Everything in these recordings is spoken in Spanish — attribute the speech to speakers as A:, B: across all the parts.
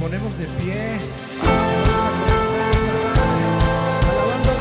A: ponemos de pie. Vamos a comenzar esta tarde alabando al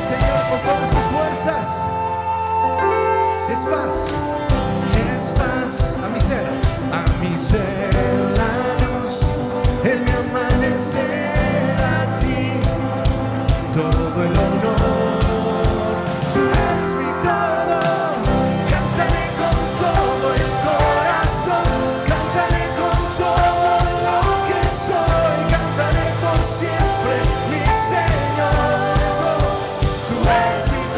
A: Señor con todas nuestras fuerzas. Es paz a mi ser la luz, en mi amanecer a ti, todo el honor, tú eres mi todo, cantaré con todo el corazón, cantaré con todo lo que soy, cantaré por siempre mi Señor, tú eres mi todo.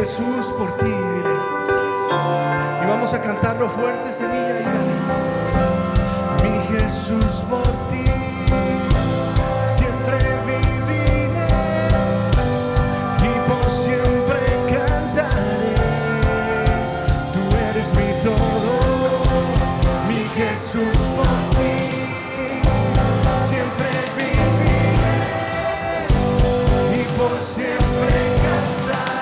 A: Jesús por ti, dile. Y vamos a cantarlo fuerte, Semilla, dígale. Mi Jesús por ti, siempre viviré y por siempre cantaré. Tú eres mi todo, mi Jesús por ti, siempre viviré y por siempre cantaré.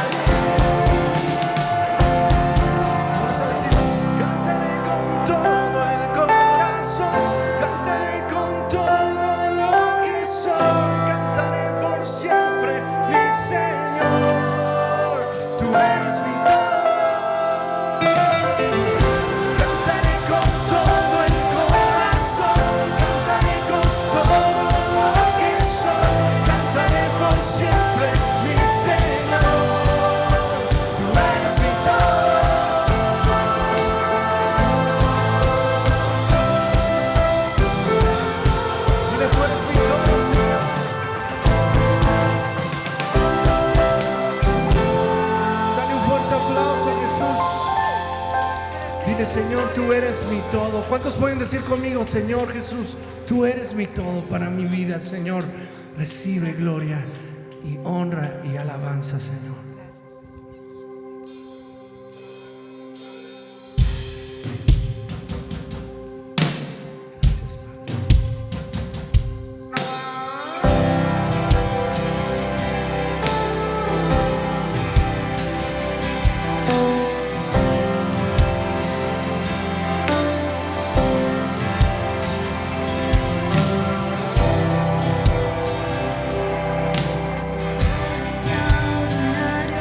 A: Señor, tú eres mi todo. ¿Cuántos pueden decir conmigo, Señor Jesús, tú eres mi todo para mi vida, Señor? Recibe gloria y honra y alabanza, Señor.
B: Extraordinario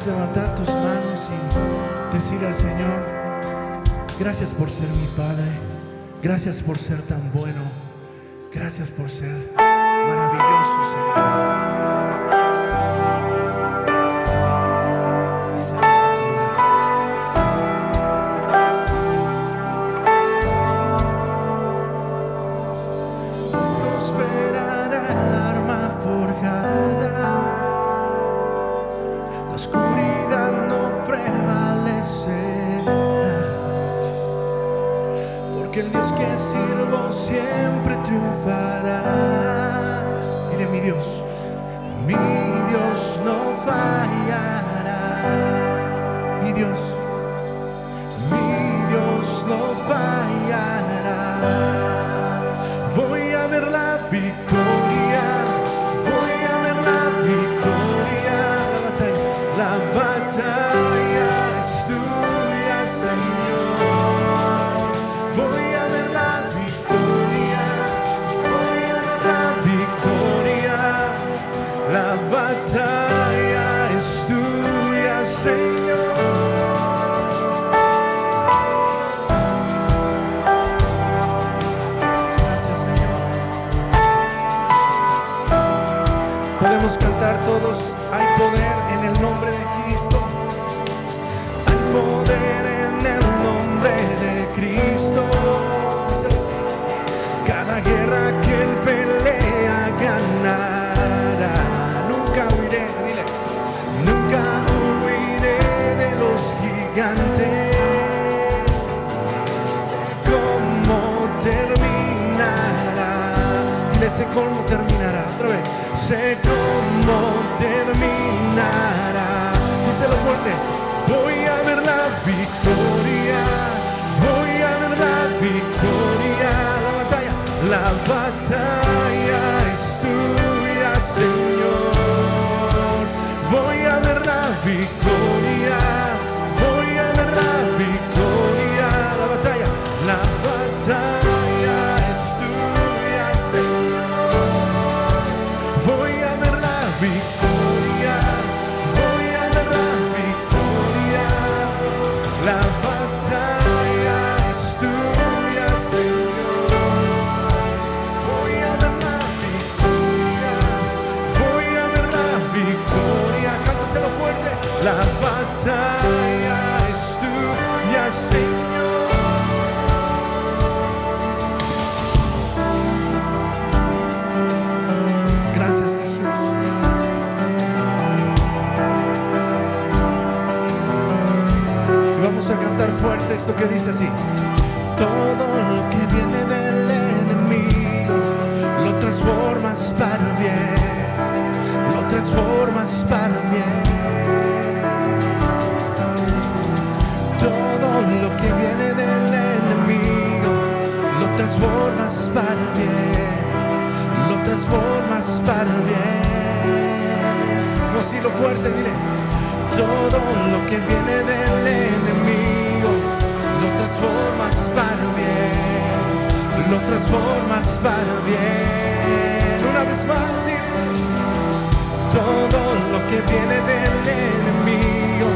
A: puedes levantar tus manos y decir al Señor: gracias por ser mi Padre, gracias por ser tan bueno, gracias por ser maravilloso, Señor. Porque el Dios que sirvo siempre triunfará. Dile: mi Dios no fallará. Mi Dios no fallará. Voy a ver la victoria, voy a ver la victoria. La batalla es tuya, Señor. Voy a ver la victoria, voy a ver la victoria. La batalla es tuya, Señor. Gracias, Señor. Podemos cantar todos: hay poder en el nombre de Cristo. Hay poder en el nombre de Cristo. Cada guerra que Él pelea ganará. Nunca huiré, dile: nunca huiré de los gigantes. Sé cómo terminará. Dile: sé cómo terminará. Otra vez: sé cómo terminará. Díselo fuerte: voy a ver la victoria, voy a ver la victoria. La batalla es tuya, Señor. Voy a ver la victoria, voy a ver la victoria. La batalla es tuya, Señor. Voy a ver la victoria, voy a ver la victoria. La batalla es tuya, Señor. Fuerte. La batalla es tuya, Señor. Gracias, Jesús. Y vamos a cantar fuerte esto que dice así: todo lo que viene del enemigo lo transformas para bien, lo transformas para bien. Todo lo que viene del enemigo lo transformas para bien, lo transformas para bien. No, si lo fuerte, dile: todo lo que viene del enemigo lo transformas para bien, lo transformas para bien. Una vez más, dile: todo lo que viene del enemigo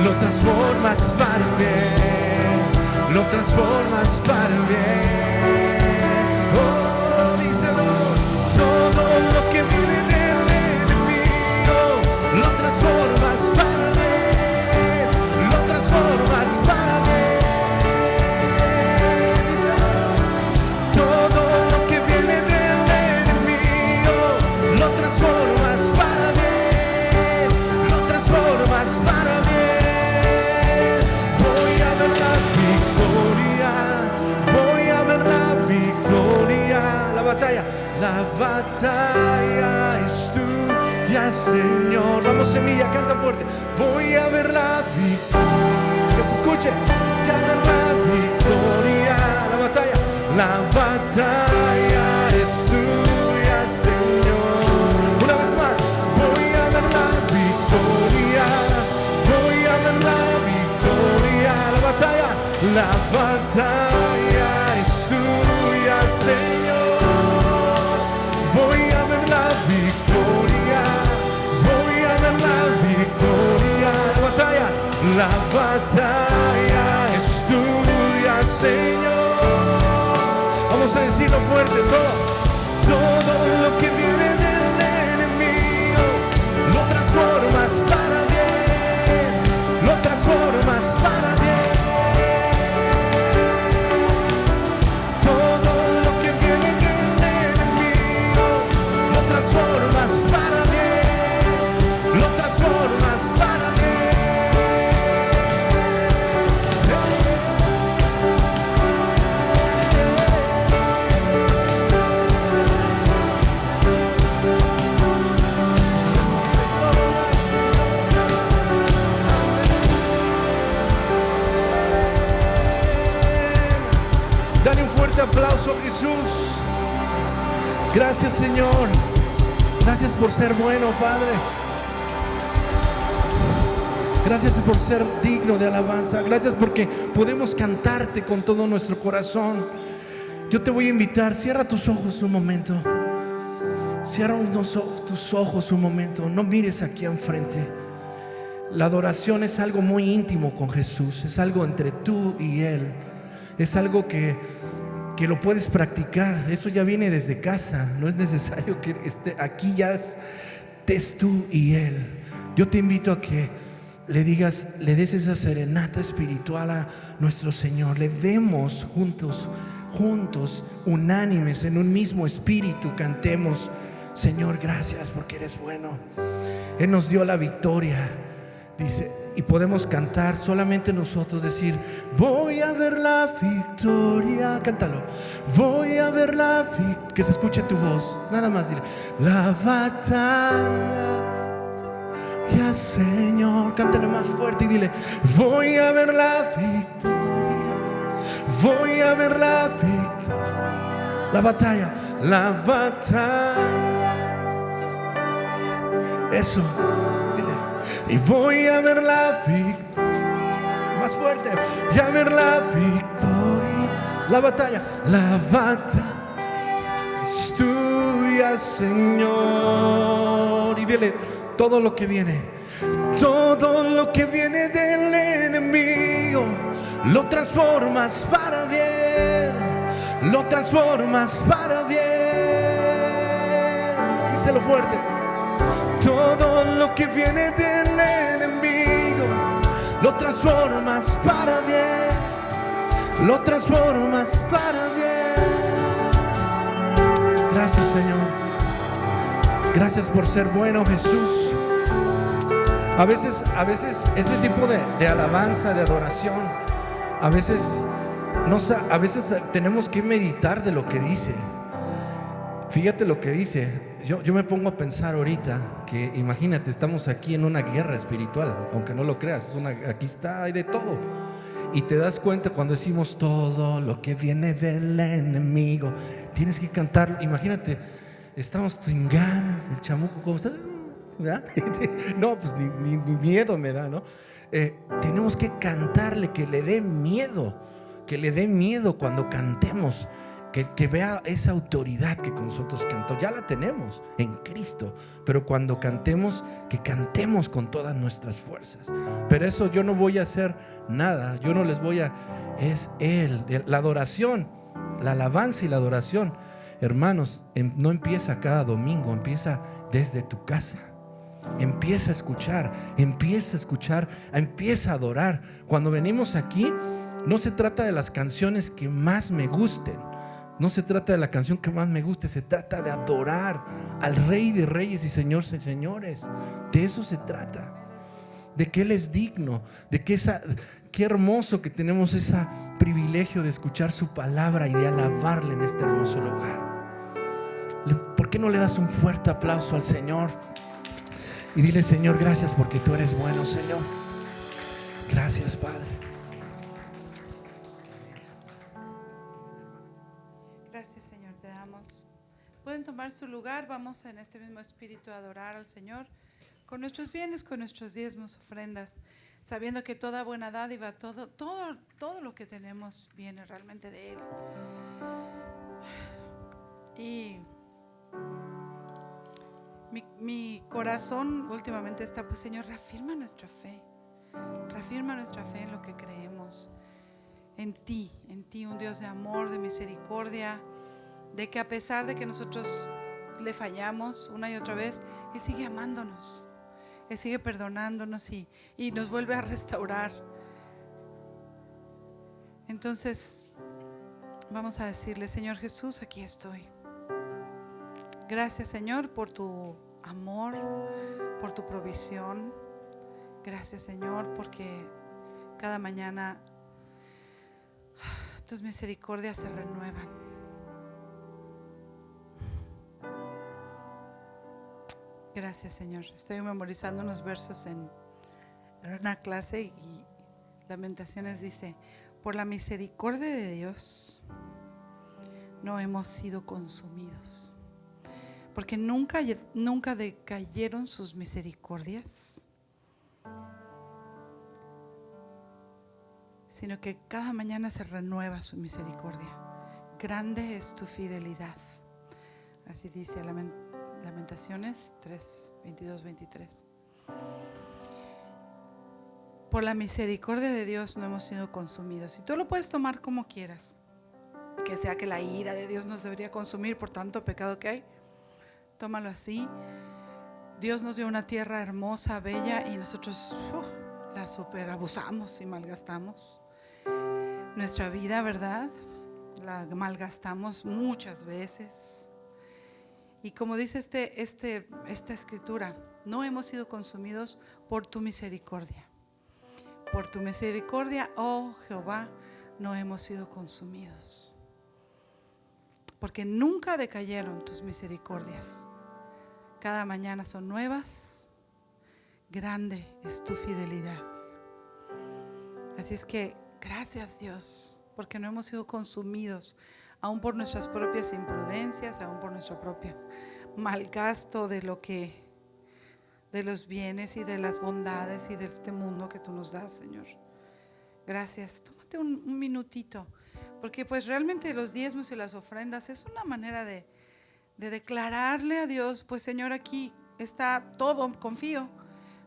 A: lo transformas para bien, lo transformas para bien. Oh, díselo: todo lo que viene del enemigo lo transformas para bien, lo transformas para bien. Díselo: todo lo que viene del enemigo lo transformas para bien, lo transformas para bien. Voy a ver la victoria, voy a ver la victoria. La batalla es tuya, Señor. Vamos, semilla, canta fuerte: voy a ver la victoria. Que se escuche: voy a ver la victoria. La batalla es tuya, Señor. Una vez más: voy a ver la victoria, voy a ver la victoria. La batalla es tuya, Señor. Voy a ver la victoria, voy a ver la victoria. La batalla es tuya, Señor. Vamos a decirlo fuerte, todo lo que viene del enemigo lo transformas para bien, lo transformas para bien. Todo lo que viene del enemigo lo transformas para bien, lo transformas para bien. Dale un fuerte aplauso a Jesús. Gracias, Señor. Gracias por ser bueno, Padre. Gracias por ser digno de alabanza. Gracias porque podemos cantarte con todo nuestro corazón. Yo te voy a invitar, cierra tus ojos un momento. Cierra tus ojos un momento. No mires aquí enfrente. La adoración es algo muy íntimo con Jesús. Es algo entre tú y Él. Es algo que lo puedes practicar. Eso ya viene desde casa. No es necesario que esté aquí, ya estés tú y Él. Yo te invito a que le des esa serenata espiritual a nuestro Señor. Le demos juntos, unánimes, en un mismo espíritu, cantemos: Señor, gracias porque eres bueno. Él nos dio la victoria, dice, y podemos cantar solamente nosotros, decir: voy a ver la victoria. Cántalo. Voy a ver la victoria. Que se escuche tu voz. Nada más dile: la batalla, ya, Señor. Cántale más fuerte y dile: voy a ver la victoria. Voy a ver la victoria. La batalla, la batalla. Eso. Y voy a ver la victoria. Más fuerte. Y a ver la victoria. La batalla es tuya, Señor. Y dile: todo lo que viene del enemigo lo transformas para bien, lo transformas para bien. Díselo fuerte. Todo lo que viene del enemigo lo transformas para bien, lo transformas para bien. Gracias, Señor. Gracias por ser bueno, Jesús. A veces ese tipo de alabanza, de adoración, a veces tenemos que meditar de lo que dice. Fíjate lo que dice. Yo me pongo a pensar ahorita que, imagínate, estamos aquí en una guerra espiritual, aunque no lo creas, aquí hay de todo. Y te das cuenta cuando decimos todo lo que viene del enemigo, tienes que cantar. Imagínate, estamos sin ganas, el chamuco, ¿cómo está? ¿Verdad? No, pues ni miedo me da, ¿no? Tenemos que cantarle, que le dé miedo cuando cantemos. Que vea esa autoridad que con nosotros cantó. Ya la tenemos en Cristo, pero cuando cantemos, que cantemos con todas nuestras fuerzas. Pero eso yo no voy a hacer nada. Yo no les voy a... Es Él. La adoración, la alabanza y la adoración, hermanos, no empieza cada domingo, empieza desde tu casa. Empieza a escuchar, empieza a adorar. Cuando venimos aquí, no se trata de las canciones que más me gusten. No se trata de la canción que más me guste, se trata de adorar al Rey de Reyes y Señor de Señores. De eso se trata, de que Él es digno, de que qué hermoso que tenemos ese privilegio de escuchar su palabra y de alabarle en este hermoso lugar. ¿Por qué no le das un fuerte aplauso al Señor? Y dile: Señor, gracias porque tú eres bueno, Señor. Gracias, Padre.
B: Gracias, Señor, te damos. Pueden tomar su lugar. Vamos en este mismo espíritu a adorar al Señor con nuestros bienes, con nuestros diezmos, ofrendas, sabiendo que toda buena dádiva, todo lo que tenemos viene realmente de Él. Y mi corazón últimamente está: pues, Señor, reafirma nuestra fe. reafirma nuestra fe en lo que creemos. En ti, un Dios de amor, de misericordia, de que a pesar de que nosotros le fallamos una y otra vez, Él sigue amándonos, Él sigue perdonándonos y nos vuelve a restaurar. Entonces vamos a decirle: Señor Jesús, aquí estoy. Gracias, Señor, por tu amor, por tu provisión. Gracias, Señor, porque cada mañana tus misericordias se renuevan. Gracias, Señor. Estoy memorizando unos versos en una clase y Lamentaciones dice: por la misericordia de Dios no hemos sido consumidos, porque nunca decayeron sus misericordias, sino que cada mañana se renueva su misericordia. Grande es tu fidelidad. Así dice Lamentaciones 3, 22, 23. Por la misericordia de Dios no hemos sido consumidos. Y tú lo puedes tomar como quieras, que sea que la ira de Dios nos debería consumir por tanto pecado que hay. Tómalo así. Dios nos dio una tierra hermosa, bella, y nosotros la super abusamos y malgastamos. Nuestra vida, ¿verdad? La malgastamos muchas veces. Y como dice esta escritura, no hemos sido consumidos por tu misericordia. Por tu misericordia, oh Jehová, no hemos sido consumidos. Porque nunca decayeron tus misericordias. Cada mañana son nuevas. Grande es tu fidelidad. Así es que gracias, Dios, porque no hemos sido consumidos, aún por nuestras propias imprudencias, aún por nuestro propio malgasto de los bienes y de las bondades y de este mundo que tú nos das, Señor. Gracias. Tómate un minutito, porque pues realmente los diezmos y las ofrendas es una manera de declararle a Dios: pues Señor, aquí está todo, confío,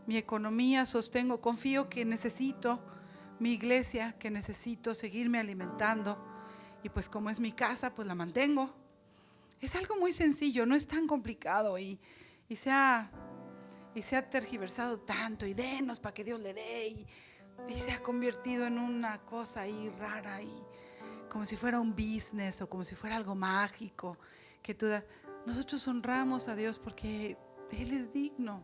B: mi economía sostengo, confío que necesito mi iglesia, que necesito seguirme alimentando, y pues como es mi casa, pues la mantengo. Es algo muy sencillo, no es tan complicado y se ha tergiversado tanto, y denos para que Dios le dé, y se ha convertido en una cosa ahí rara, y como si fuera un business o como si fuera algo mágico que tú das. Nosotros honramos a Dios porque Él es digno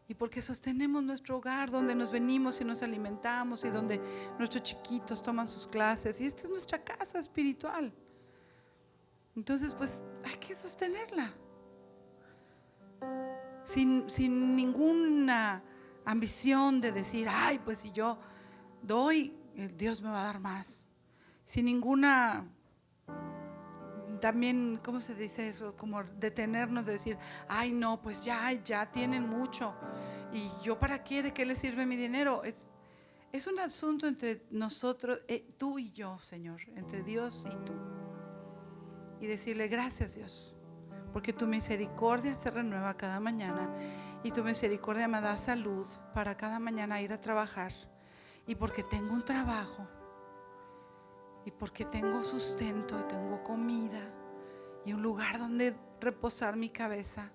B: y porque sostenemos nuestro hogar, donde nos venimos y nos alimentamos, y donde nuestros chiquitos toman sus clases, y esta es nuestra casa espiritual. Entonces pues hay que sostenerla sin ninguna ambición de decir: ay, pues si yo doy, Dios me va a dar más. Sin ninguna, también, ¿cómo se dice eso? Como detenernos de decir: ay, no, pues ya tienen mucho, y yo para qué, ¿de qué les sirve mi dinero? Es un asunto entre nosotros, tú y yo, Señor, entre Dios y tú, y decirle: gracias, Dios, porque tu misericordia se renueva cada mañana, y tu misericordia me da salud para cada mañana ir a trabajar, y porque tengo un trabajo, y porque tengo sustento y tengo comida y un lugar donde reposar mi cabeza.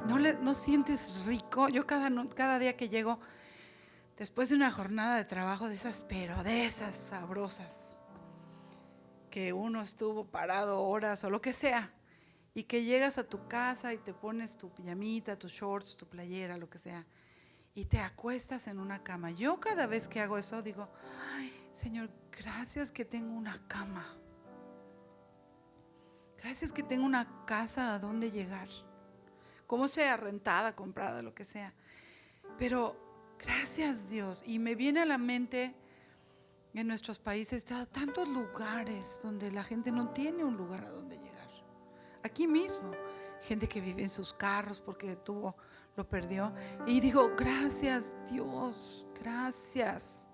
B: ¿No sientes rico? Yo cada día que llego después de una jornada de trabajo de esas sabrosas, que uno estuvo parado horas o lo que sea, y que llegas a tu casa y te pones tu pijamita, tus shorts, tu playera, lo que sea, y te acuestas en una cama. Yo cada vez que hago eso digo: ay, Señor, gracias que tengo una cama. Gracias que tengo una casa a donde llegar, como sea, rentada, comprada, lo que sea. Pero gracias, Dios. Y me viene a la mente, en nuestros países tantos lugares donde la gente no tiene un lugar a donde llegar. Aquí mismo, gente que vive en sus carros porque lo perdió. Y digo: gracias, Dios, gracias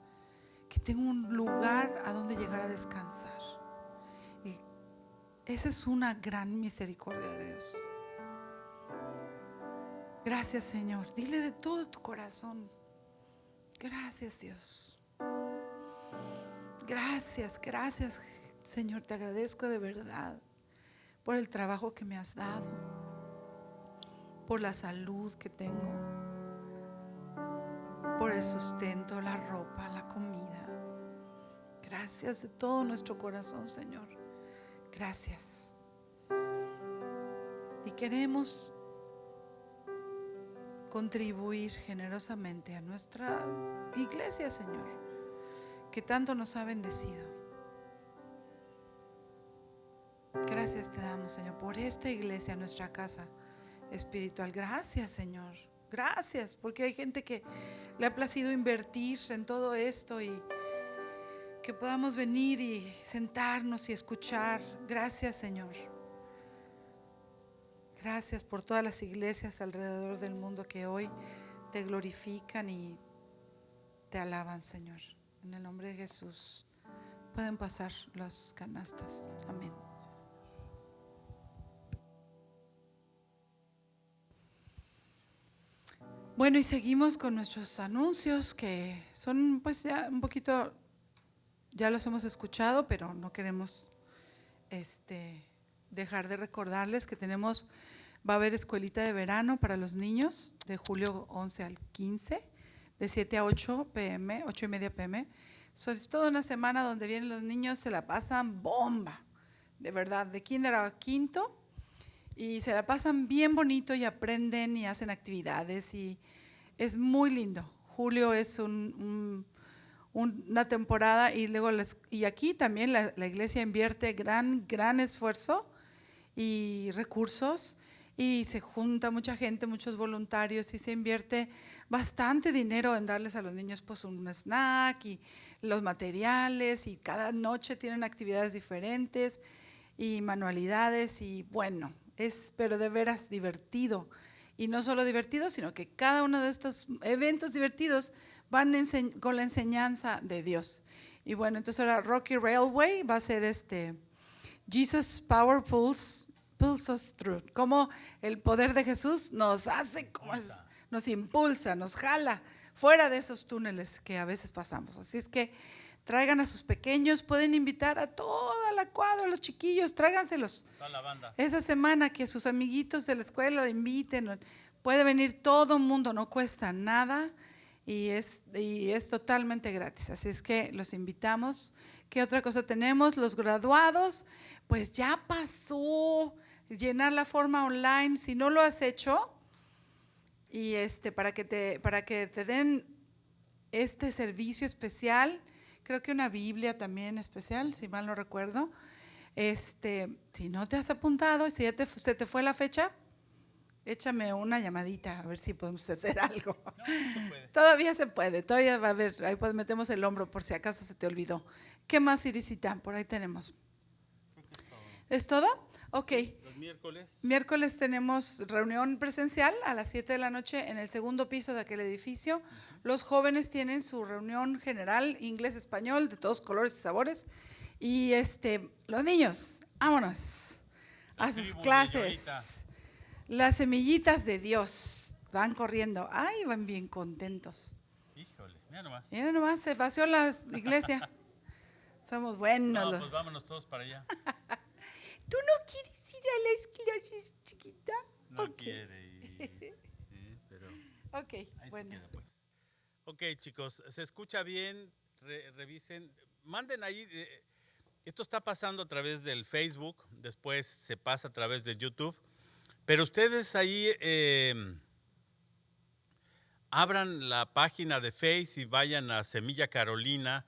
B: que tengo un lugar a donde llegar a descansar. Y esa es una gran misericordia de Dios. Gracias, Señor. Dile de todo tu corazón: Gracias, Dios. Gracias, gracias, Señor. Te agradezco de verdad por el trabajo que me has dado, por la salud que tengo, por el sustento, la ropa, la comida. Gracias de todo nuestro corazón, Señor. Gracias. Y queremos contribuir generosamente a nuestra iglesia, Señor, que tanto nos ha bendecido. Gracias te damos, Señor, por esta iglesia, nuestra casa espiritual. Gracias, Señor. Gracias, porque hay gente que le ha placido invertir en todo esto y que podamos venir y sentarnos y escuchar. Gracias, Señor. Gracias por todas las iglesias alrededor del mundo que hoy te glorifican y te alaban, Señor. En el nombre de Jesús pueden pasar las canastas. Amén. Bueno, y seguimos con nuestros anuncios que son pues ya un poquito, ya los hemos escuchado, pero no queremos dejar de recordarles que va a haber escuelita de verano para los niños de julio 11 al 15, de 7 a 8 p.m., 8:30 p.m. Es toda una semana donde vienen los niños, se la pasan bomba, de verdad, de kinder a quinto, y se la pasan bien bonito y aprenden y hacen actividades y es muy lindo. Julio es una temporada y luego y aquí también la iglesia invierte gran esfuerzo y recursos y se junta mucha gente, muchos voluntarios y se invierte bastante dinero en darles a los niños pues un snack y los materiales y cada noche tienen actividades diferentes y manualidades y bueno, pero de veras divertido y no solo divertido sino que cada uno de estos eventos divertidos van con la enseñanza de Dios. Y bueno, entonces ahora Rocky Railway va a ser Jesus Power Pulls us through. Como el poder de Jesús nos hace, nos impulsa, nos jala fuera de esos túneles que a veces pasamos. Así es que traigan a sus pequeños, pueden invitar a toda la cuadra, los chiquillos, tráiganselos.
C: Toda la banda.
B: Esa semana que sus amiguitos de la escuela la inviten, puede venir todo el mundo, no cuesta nada. Y es totalmente gratis, así es que los invitamos. ¿Qué otra cosa tenemos? Los graduados, pues ya pasó llenar la forma online, si no lo has hecho, y para que te den este servicio especial, creo que una Biblia también especial, si mal no recuerdo. Si no te has apuntado, si ya se te fue la fecha, échame una llamadita a ver si podemos hacer algo.
C: No, se puede.
B: Todavía se puede, todavía va a haber, ahí pues metemos el hombro por si acaso se te olvidó. ¿Qué más, Irisita? Por ahí tenemos.
C: Creo que es todo.
B: ¿Es todo? Ok.
C: Los miércoles.
B: Miércoles tenemos reunión presencial a las 7 de la noche en el segundo piso de aquel edificio. Los jóvenes tienen su reunión general, inglés-español, de todos colores y sabores. Y los niños, vámonos a sus clases. Las semillitas de Dios van corriendo. Ay, van bien contentos.
C: Híjole, mira nomás.
B: Mira nomás, se vació la iglesia. Somos buenos.
C: No, pues vámonos todos para allá.
B: ¿Tú no quieres ir a las clases, chiquita?
C: No
B: Ok.
C: quiere pero
B: Ok,
C: ahí
B: bueno.
C: se queda pues. Ok, chicos, se escucha bien, revisen, manden ahí, esto está pasando a través del Facebook, después se pasa a través de YouTube, pero ustedes ahí abran la página de Face y vayan a Semilla Carolina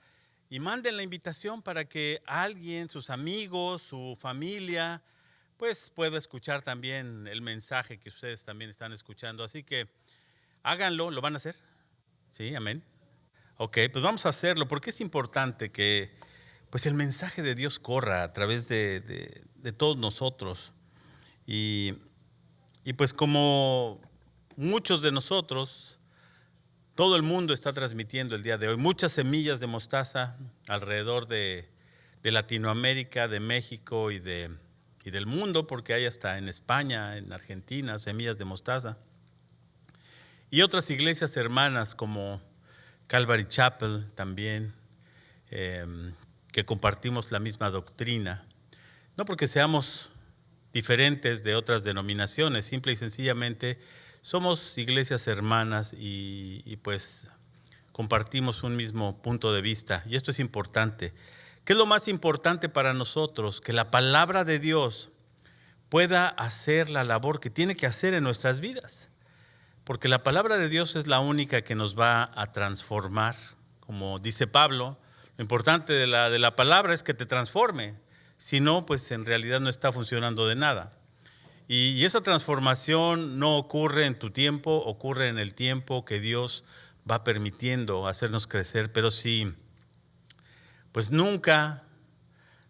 C: y manden la invitación para que alguien, sus amigos, su familia, pues pueda escuchar también el mensaje que ustedes también están escuchando. Así que háganlo, ¿lo van a hacer? Sí, amén. Ok, pues vamos a hacerlo porque es importante que pues el mensaje de Dios corra a través de todos nosotros. Y pues como muchos de nosotros, todo el mundo está transmitiendo el día de hoy muchas semillas de mostaza alrededor de Latinoamérica, de México y del mundo, porque hay hasta en España, en Argentina, semillas de mostaza. Y otras iglesias hermanas como Calvary Chapel también, que compartimos la misma doctrina. No porque seamos diferentes de otras denominaciones, simple y sencillamente somos iglesias hermanas y pues compartimos un mismo punto de vista. Y esto es importante. ¿Qué es lo más importante para nosotros? Que la palabra de Dios pueda hacer la labor que tiene que hacer en nuestras vidas. Porque la palabra de Dios es la única que nos va a transformar. Como dice Pablo, lo importante de la palabra es que te transforme. Si no, pues en realidad no está funcionando de nada. Y esa transformación no ocurre en tu tiempo, ocurre en el tiempo que Dios va permitiendo hacernos crecer. Pero si pues nunca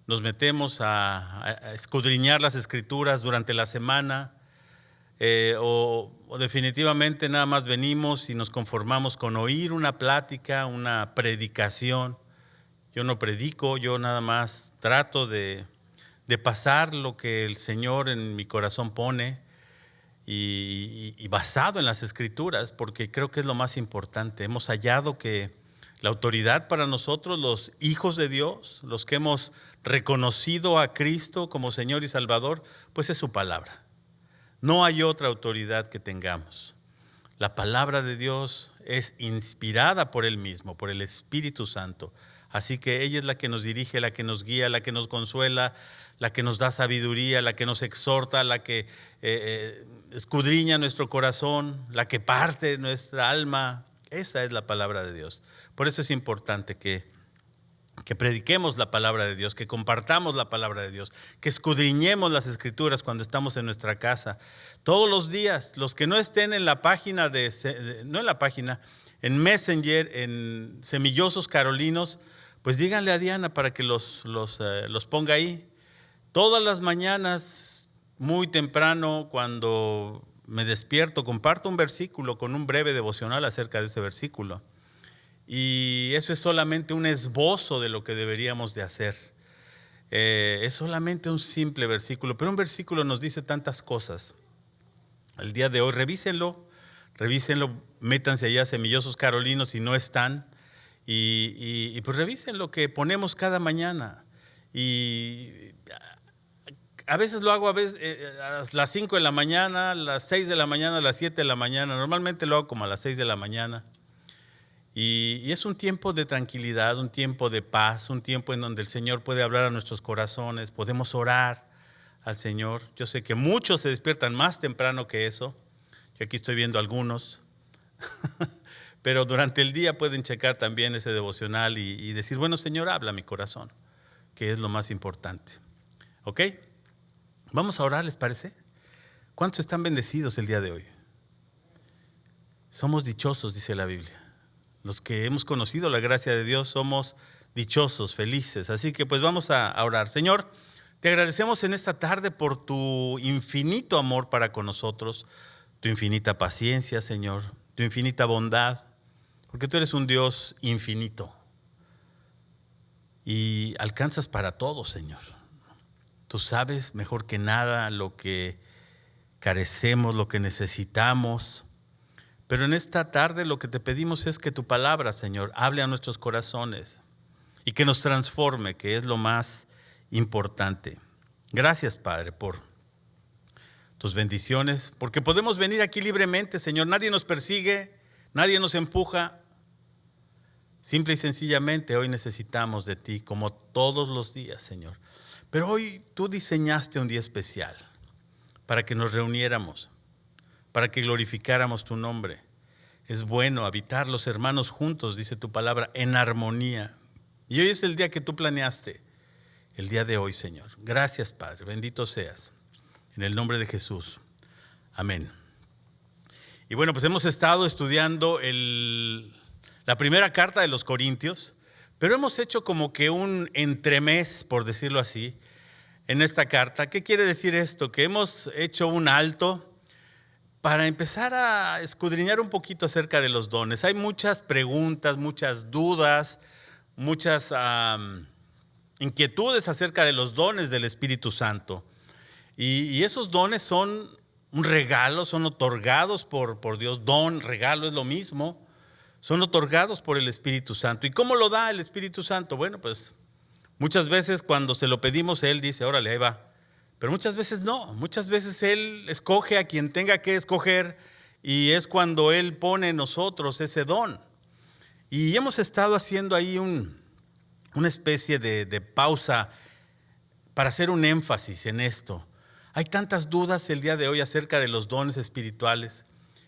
C: nos metemos a escudriñar las Escrituras durante la semana, o definitivamente nada más venimos y nos conformamos con oír una plática, una predicación. Yo no predico, yo nada más trato de pasar lo que el Señor en mi corazón pone y basado en las Escrituras, porque creo que es lo más importante. Hemos hallado que la autoridad para nosotros, los hijos de Dios, los que hemos reconocido a Cristo como Señor y Salvador, pues es su palabra. No hay otra autoridad que tengamos. La palabra de Dios es inspirada por Él mismo, por el Espíritu Santo. Así que ella es la que nos dirige, la que nos guía, la que nos consuela, la que nos da sabiduría, la que nos exhorta, la que escudriña nuestro corazón, la que parte nuestra alma. Esa es la palabra de Dios. Por eso es importante que prediquemos la palabra de Dios, que compartamos la palabra de Dios, que escudriñemos las Escrituras cuando estamos en nuestra casa. Todos los días, los que no estén en la página, no en la página, en Messenger, en Semillosos Carolinos, pues díganle a Diana para que los ponga ahí. Todas las mañanas, muy temprano, cuando me despierto, comparto un versículo con un breve devocional acerca de ese versículo. Y eso es solamente un esbozo de lo que deberíamos de hacer. Es solamente un simple versículo, pero un versículo nos dice tantas cosas. El día de hoy, revísenlo, métanse allá a Semillosos Carolinos si no están, y pues revisen lo que ponemos cada mañana. Y a veces lo hago a las 5 de la mañana, a las 6 de la mañana, a las 7 de la mañana. Normalmente lo hago como a las 6 de la mañana. Y es un tiempo de tranquilidad, un tiempo de paz, un tiempo en donde el Señor puede hablar a nuestros corazones, podemos orar al Señor. Yo sé que muchos se despiertan más temprano que eso. Yo aquí estoy viendo algunos. Pero durante el día pueden checar también ese devocional y decir, bueno, Señor, habla a mi corazón, que es lo más importante. ¿Ok? Vamos a orar, ¿les parece? ¿Cuántos están bendecidos el día de hoy? Somos dichosos, dice la Biblia. Los que hemos conocido la gracia de Dios somos dichosos, felices. Así que pues vamos a orar. Señor, te agradecemos en esta tarde por tu infinito amor para con nosotros, tu infinita paciencia, Señor, tu infinita bondad, porque tú eres un Dios infinito y alcanzas para todo, Señor. Tú sabes mejor que nada lo que carecemos, lo que necesitamos. Pero en esta tarde lo que te pedimos es que tu palabra, Señor, hable a nuestros corazones y que nos transforme, que es lo más importante. Gracias, Padre, por tus bendiciones, porque podemos venir aquí libremente, Señor. Nadie nos persigue, nadie nos empuja. Simple y sencillamente hoy necesitamos de ti, como todos los días, Señor. Pero hoy tú diseñaste un día especial para que nos reuniéramos, para que glorificáramos tu nombre. Es bueno habitar los hermanos juntos, dice tu palabra, en armonía. Y hoy es el día que tú planeaste, el día de hoy, Señor. Gracias, Padre, bendito seas. En el nombre de Jesús. Amén. Y bueno, pues hemos estado estudiando la primera carta de los Corintios, pero hemos hecho como que un entremés, por decirlo así, en esta carta. ¿Qué quiere decir esto? Que hemos hecho un alto para empezar a escudriñar un poquito acerca de los dones. Hay muchas preguntas, muchas dudas, muchas inquietudes acerca de los dones del Espíritu Santo. Y esos dones son un regalo, son otorgados por Dios. Don, regalo es lo mismo. son otorgados por el Espíritu Santo. ¿Y cómo lo da el Espíritu Santo? Bueno, pues muchas veces cuando se lo pedimos, Él dice, órale, ahí va. Pero muchas veces no, muchas veces Él escoge a quien tenga que escoger y es cuando Él pone en nosotros ese don. Y hemos estado haciendo ahí una especie de pausa para hacer un énfasis en esto. Hay tantas dudas el día de hoy acerca de los dones espirituales.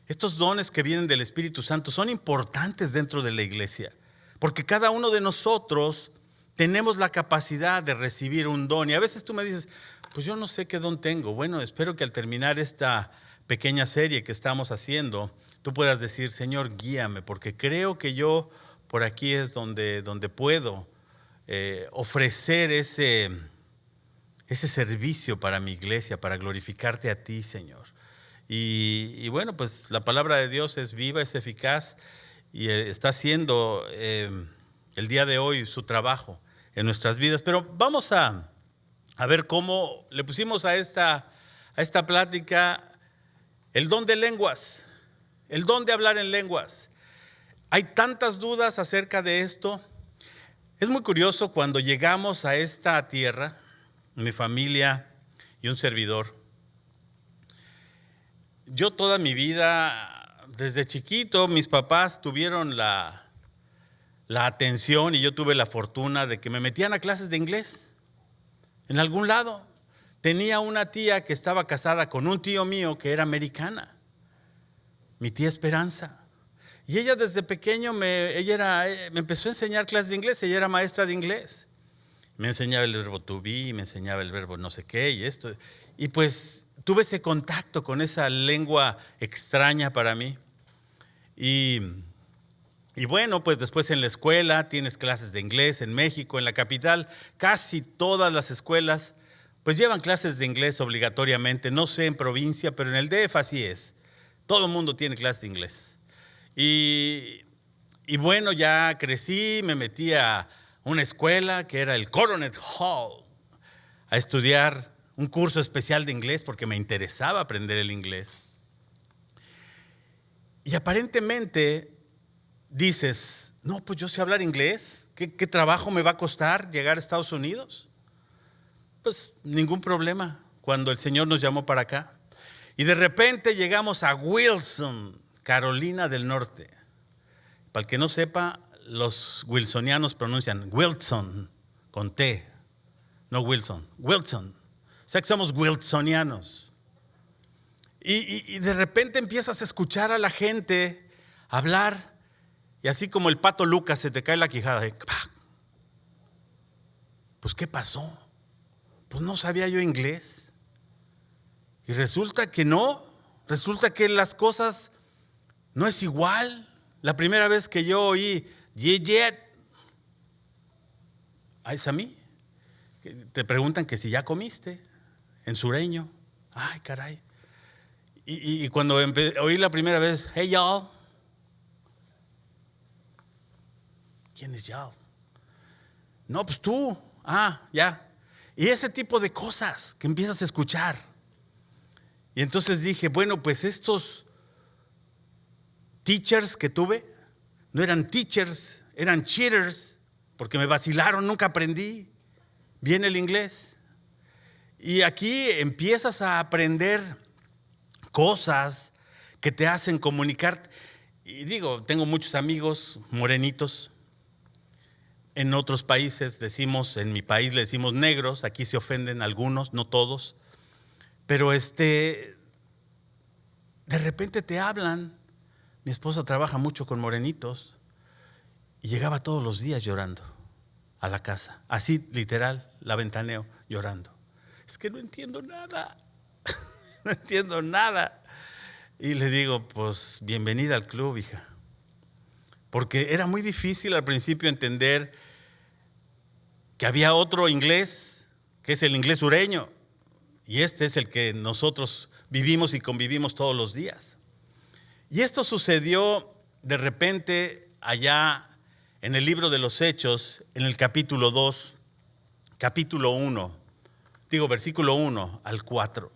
C: Estos dones que vienen del Espíritu Santo son importantes dentro de la iglesia, porque cada uno de nosotros tenemos la capacidad de recibir un don. Y a veces tú me dices, pues yo no sé qué don tengo. Bueno, espero que al terminar esta pequeña serie que estamos haciendo, tú puedas decir, Señor, guíame, porque creo que yo por aquí es donde puedo ofrecer ese servicio para mi iglesia, para glorificarte a ti, Señor. Y bueno, pues la palabra de Dios es viva, es eficaz y está haciendo el día de hoy su trabajo en nuestras vidas. Pero vamos a ver cómo le pusimos a esta plática el don de lenguas, el don de hablar en lenguas. Hay tantas dudas acerca de esto. Es muy curioso cuando llegamos a esta tierra, mi familia y un servidor. Yo toda mi vida, desde chiquito, mis papás tuvieron la atención y yo tuve la fortuna de que me metían a clases de inglés en algún lado. Tenía una tía que estaba casada con un tío mío que era americana, mi tía Esperanza. Y ella desde pequeño me empezó a enseñar clases de inglés. Ella era maestra de inglés. Me enseñaba el verbo to be, me enseñaba el verbo no sé qué y esto. Y pues tuve ese contacto con esa lengua extraña para mí. Y bueno, pues después en la escuela tienes clases de inglés en México, en la capital. Casi todas las escuelas pues llevan clases de inglés obligatoriamente. No sé en provincia, pero en el DF así es. Todo el mundo tiene clases de inglés. Y bueno, ya crecí, me metí a una escuela que era el Coronet Hall a estudiar un curso especial de inglés porque me interesaba aprender el inglés. Y aparentemente dices, no, pues yo sé hablar inglés, ¿qué trabajo me va a costar llegar a Estados Unidos? Pues ningún problema cuando el Señor nos llamó para acá. Y de repente llegamos a Wilson, Carolina del Norte. Para el que no sepa, los wilsonianos pronuncian Wilson con T, no Wilson, Wilson. O sea que somos wilsonianos. Y de repente empiezas a escuchar a la gente hablar y así como el Pato Lucas se te cae la quijada. Pues ¿qué pasó? Pues no sabía yo inglés. Y resulta que no, resulta que las cosas no es igual. La primera vez que yo oí Yet, es a mí. Te preguntan que si ya comiste en sureño. Ay, caray. Y cuando oí la primera vez, hey y'all. ¿Quién es y'all? No, pues tú. Ah, ya. Y ese tipo de cosas que empiezas a escuchar. Y entonces dije, bueno, pues estos teachers que tuve no eran teachers, eran cheaters, porque me vacilaron, nunca aprendí bien el inglés. Y aquí empiezas a aprender cosas que te hacen comunicar. Y digo, tengo muchos amigos morenitos. En otros países decimos, en mi país le decimos negros, aquí se ofenden algunos, no todos. Pero de repente te hablan. Mi esposa trabaja mucho con morenitos y llegaba todos los días llorando a la casa. Así literal, la ventaneo llorando. Es que no entiendo nada, no entiendo nada. Y le digo, pues bienvenida al club, hija. Porque era muy difícil al principio entender que había otro inglés, que es el inglés sureño. Y este es el que nosotros vivimos y convivimos todos los días. Y esto sucedió de repente allá en el libro de los Hechos, en el capítulo 2, versículo 1 al 4.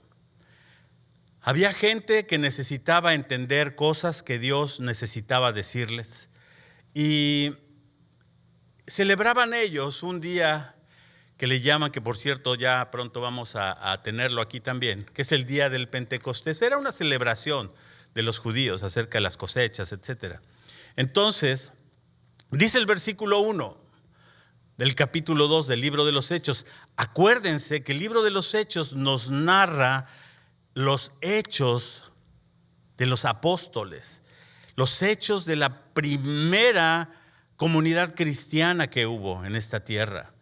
C: Había gente que necesitaba entender cosas que Dios necesitaba decirles. Y celebraban ellos un día que le llaman, que por cierto ya pronto vamos a tenerlo aquí también, que es el día del Pentecostés. Era una celebración de los judíos acerca de las cosechas, etc. Entonces, dice el versículo 1 del capítulo 2 del libro de los Hechos. Acuérdense que el libro de los Hechos nos narra los hechos de los apóstoles, los hechos de la primera comunidad cristiana que hubo en esta tierra.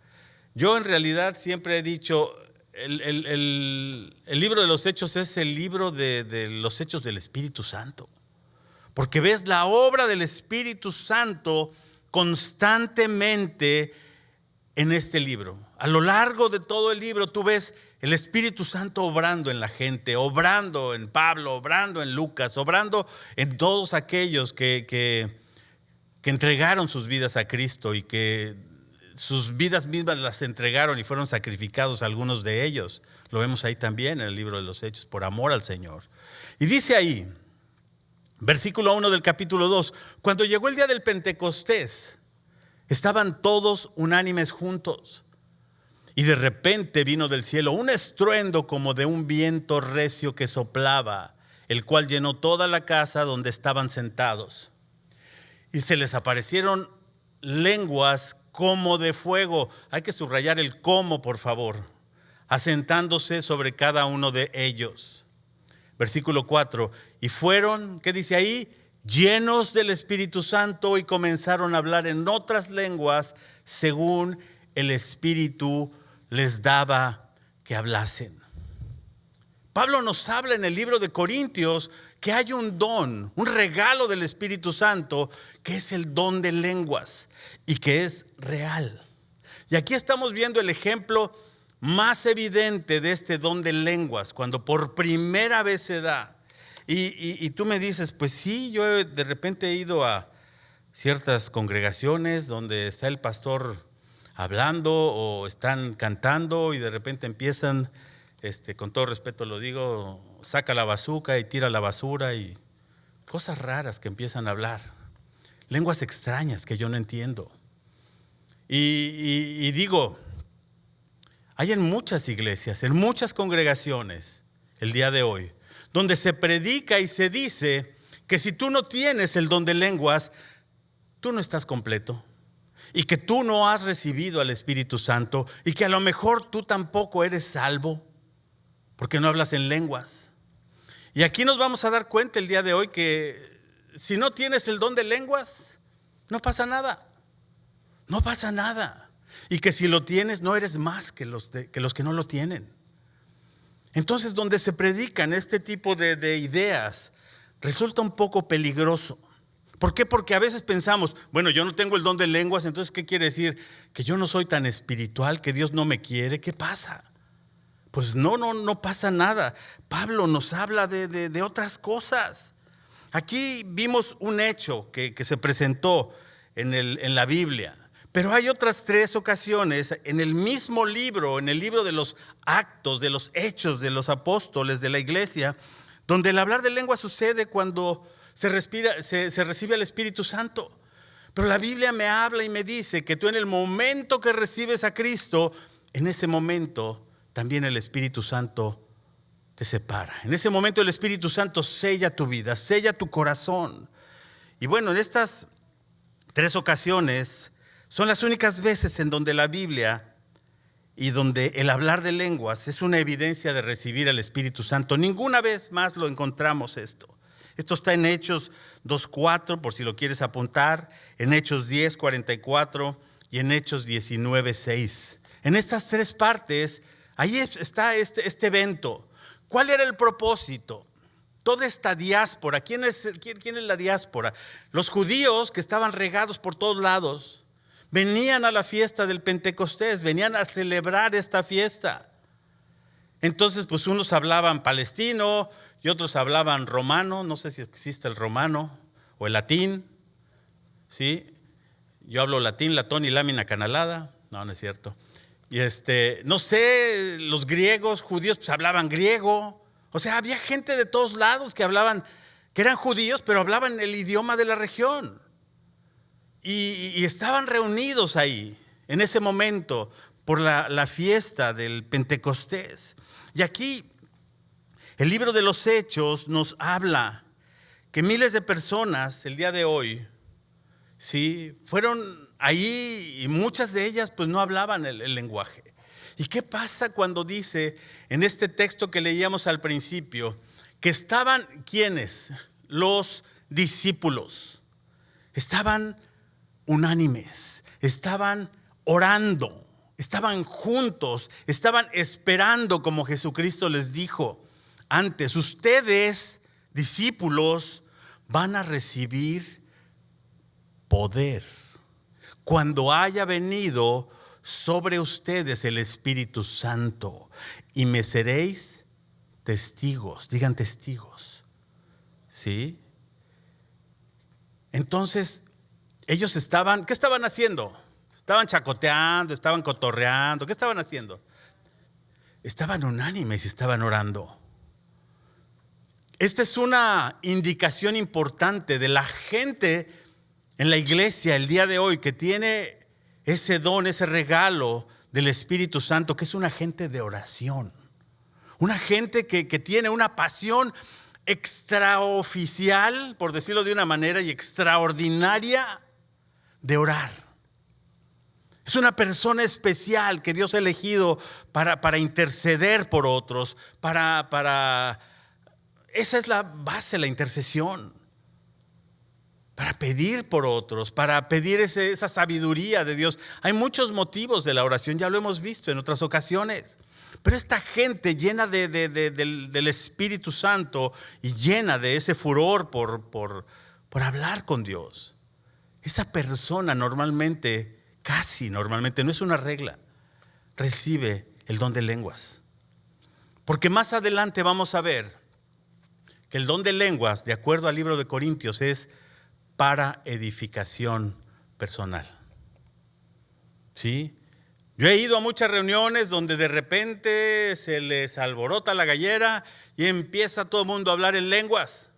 C: Yo en realidad siempre he dicho, el libro de los Hechos es el libro de los hechos del Espíritu Santo, porque ves la obra del Espíritu Santo constantemente en este libro. A lo largo de todo el libro tú ves el Espíritu Santo obrando en la gente, obrando en Pablo, obrando en Lucas, obrando en todos aquellos que entregaron sus vidas a Cristo y que sus vidas mismas las entregaron y fueron sacrificados algunos de ellos. Lo vemos ahí también en el libro de los Hechos, por amor al Señor. Y dice ahí, versículo 1 del capítulo 2, cuando llegó el día del Pentecostés, estaban todos unánimes juntos. Y de repente vino del cielo un estruendo como de un viento recio que soplaba, el cual llenó toda la casa donde estaban sentados. Y se les aparecieron lenguas como de fuego. Hay que subrayar el como, por favor. Asentándose sobre cada uno de ellos. Versículo 4. Y fueron, ¿qué dice ahí? Llenos del Espíritu Santo y comenzaron a hablar en otras lenguas según el Espíritu les daba que hablasen. Pablo nos habla en el libro de Corintios que hay un don, un regalo del Espíritu Santo, que es el don de lenguas y que es real. Y aquí estamos viendo el ejemplo más evidente de este don de lenguas, cuando por primera vez se da. Y tú me dices, pues sí, yo de repente he ido a ciertas congregaciones donde está el pastor hablando o están cantando y de repente empiezan, con todo respeto lo digo, saca la bazuca y tira la basura y cosas raras que empiezan a hablar, lenguas extrañas que yo no entiendo. Y digo, hay en muchas iglesias, en muchas congregaciones el día de hoy, donde se predica y se dice que si tú no tienes el don de lenguas, tú no estás completo. Y que tú no has recibido al Espíritu Santo y que a lo mejor tú tampoco eres salvo porque no hablas en lenguas. Y aquí nos vamos a dar cuenta el día de hoy que si no tienes el don de lenguas, no pasa nada. No pasa nada. Y que si lo tienes, no eres más que los que no lo tienen. Entonces, donde se predican este tipo de ideas, resulta un poco peligroso. ¿Por qué? Porque a veces pensamos, bueno, yo no tengo el don de lenguas, entonces ¿qué quiere decir? ¿Que yo no soy tan espiritual, que Dios no me quiere? ¿Qué pasa? Pues no pasa nada. Pablo nos habla de otras cosas. Aquí vimos un hecho que se presentó en la Biblia, pero hay otras 3 ocasiones en el mismo libro, en el libro de los Actos, de los Hechos de los Apóstoles de la iglesia, donde el hablar de lengua sucede cuando se recibe al Espíritu Santo. Pero la Biblia me habla y me dice que tú en el momento que recibes a Cristo, en ese momento también el Espíritu Santo te separa. En ese momento el Espíritu Santo sella tu vida, sella tu corazón. Y bueno, en estas 3 ocasiones son las únicas veces en donde la Biblia y donde el hablar de lenguas es una evidencia de recibir al Espíritu Santo. Ninguna vez más lo encontramos esto. Esto está en Hechos 2:4, por si lo quieres apuntar, en Hechos 10:44 y en Hechos 19:6. En estas 3 partes, ahí está este evento. ¿Cuál era el propósito? Toda esta diáspora, ¿quién es la diáspora? Los judíos que estaban regados por todos lados, venían a la fiesta del Pentecostés, venían a celebrar esta fiesta. Entonces, pues unos hablaban palestino y otros hablaban romano, no sé si existe el romano o el latín, ¿sí? Yo hablo latín, latón y lámina canalada, no es cierto. Y no sé, los griegos, judíos, pues hablaban griego. O sea, había gente de todos lados que hablaban, que eran judíos, pero hablaban el idioma de la región. y estaban reunidos ahí en ese momento por la fiesta del Pentecostés. Y aquí el libro de los Hechos nos habla que miles de personas el día de hoy, sí, fueron ahí y muchas de ellas pues no hablaban el lenguaje. ¿Y qué pasa cuando dice en este texto que leíamos al principio que estaban, ¿quiénes? Los discípulos. Estaban unánimes, estaban orando, estaban juntos, estaban esperando como Jesucristo les dijo antes: ustedes, discípulos, van a recibir poder cuando haya venido sobre ustedes el Espíritu Santo, y me seréis testigos. Digan testigos. ¿Sí? Entonces, ellos estaban, ¿qué estaban haciendo? Estaban chacoteando, estaban cotorreando, ¿qué estaban haciendo? Estaban unánimes y estaban orando. Esta es una indicación importante de la gente en la iglesia el día de hoy que tiene ese don, ese regalo del Espíritu Santo, que es una gente de oración. Una gente que tiene una pasión extraoficial, por decirlo de una manera, y extraordinaria de orar. Es una persona especial que Dios ha elegido para interceder por otros, esa es la base, la intercesión. Para pedir por otros, para pedir esa sabiduría de Dios. Hay muchos motivos de la oración, ya lo hemos visto en otras ocasiones. Pero esta gente llena del Espíritu Santo y llena de ese furor por hablar con Dios, esa persona normalmente, casi normalmente, no es una regla, recibe el don de lenguas. Porque más adelante vamos a ver que el don de lenguas, de acuerdo al libro de Corintios, es para edificación personal. ¿Sí? Yo he ido a muchas reuniones donde de repente se les alborota la gallera y empieza todo el mundo a hablar en lenguas.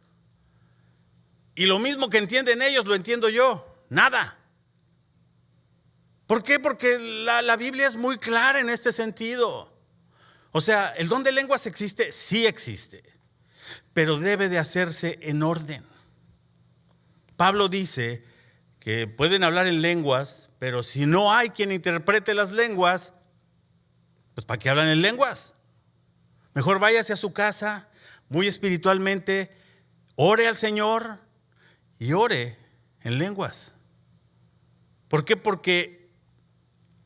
C: Y lo mismo que entienden ellos, lo entiendo yo. Nada. ¿Por qué? Porque la Biblia es muy clara en este sentido. O sea, ¿el don de lenguas existe? Sí existe. Pero debe de hacerse en orden. Pablo dice que pueden hablar en lenguas, pero si no hay quien interprete las lenguas, pues ¿para qué hablan en lenguas? Mejor váyase a su casa, muy espiritualmente, ore al Señor y ore en lenguas. ¿Por qué? Porque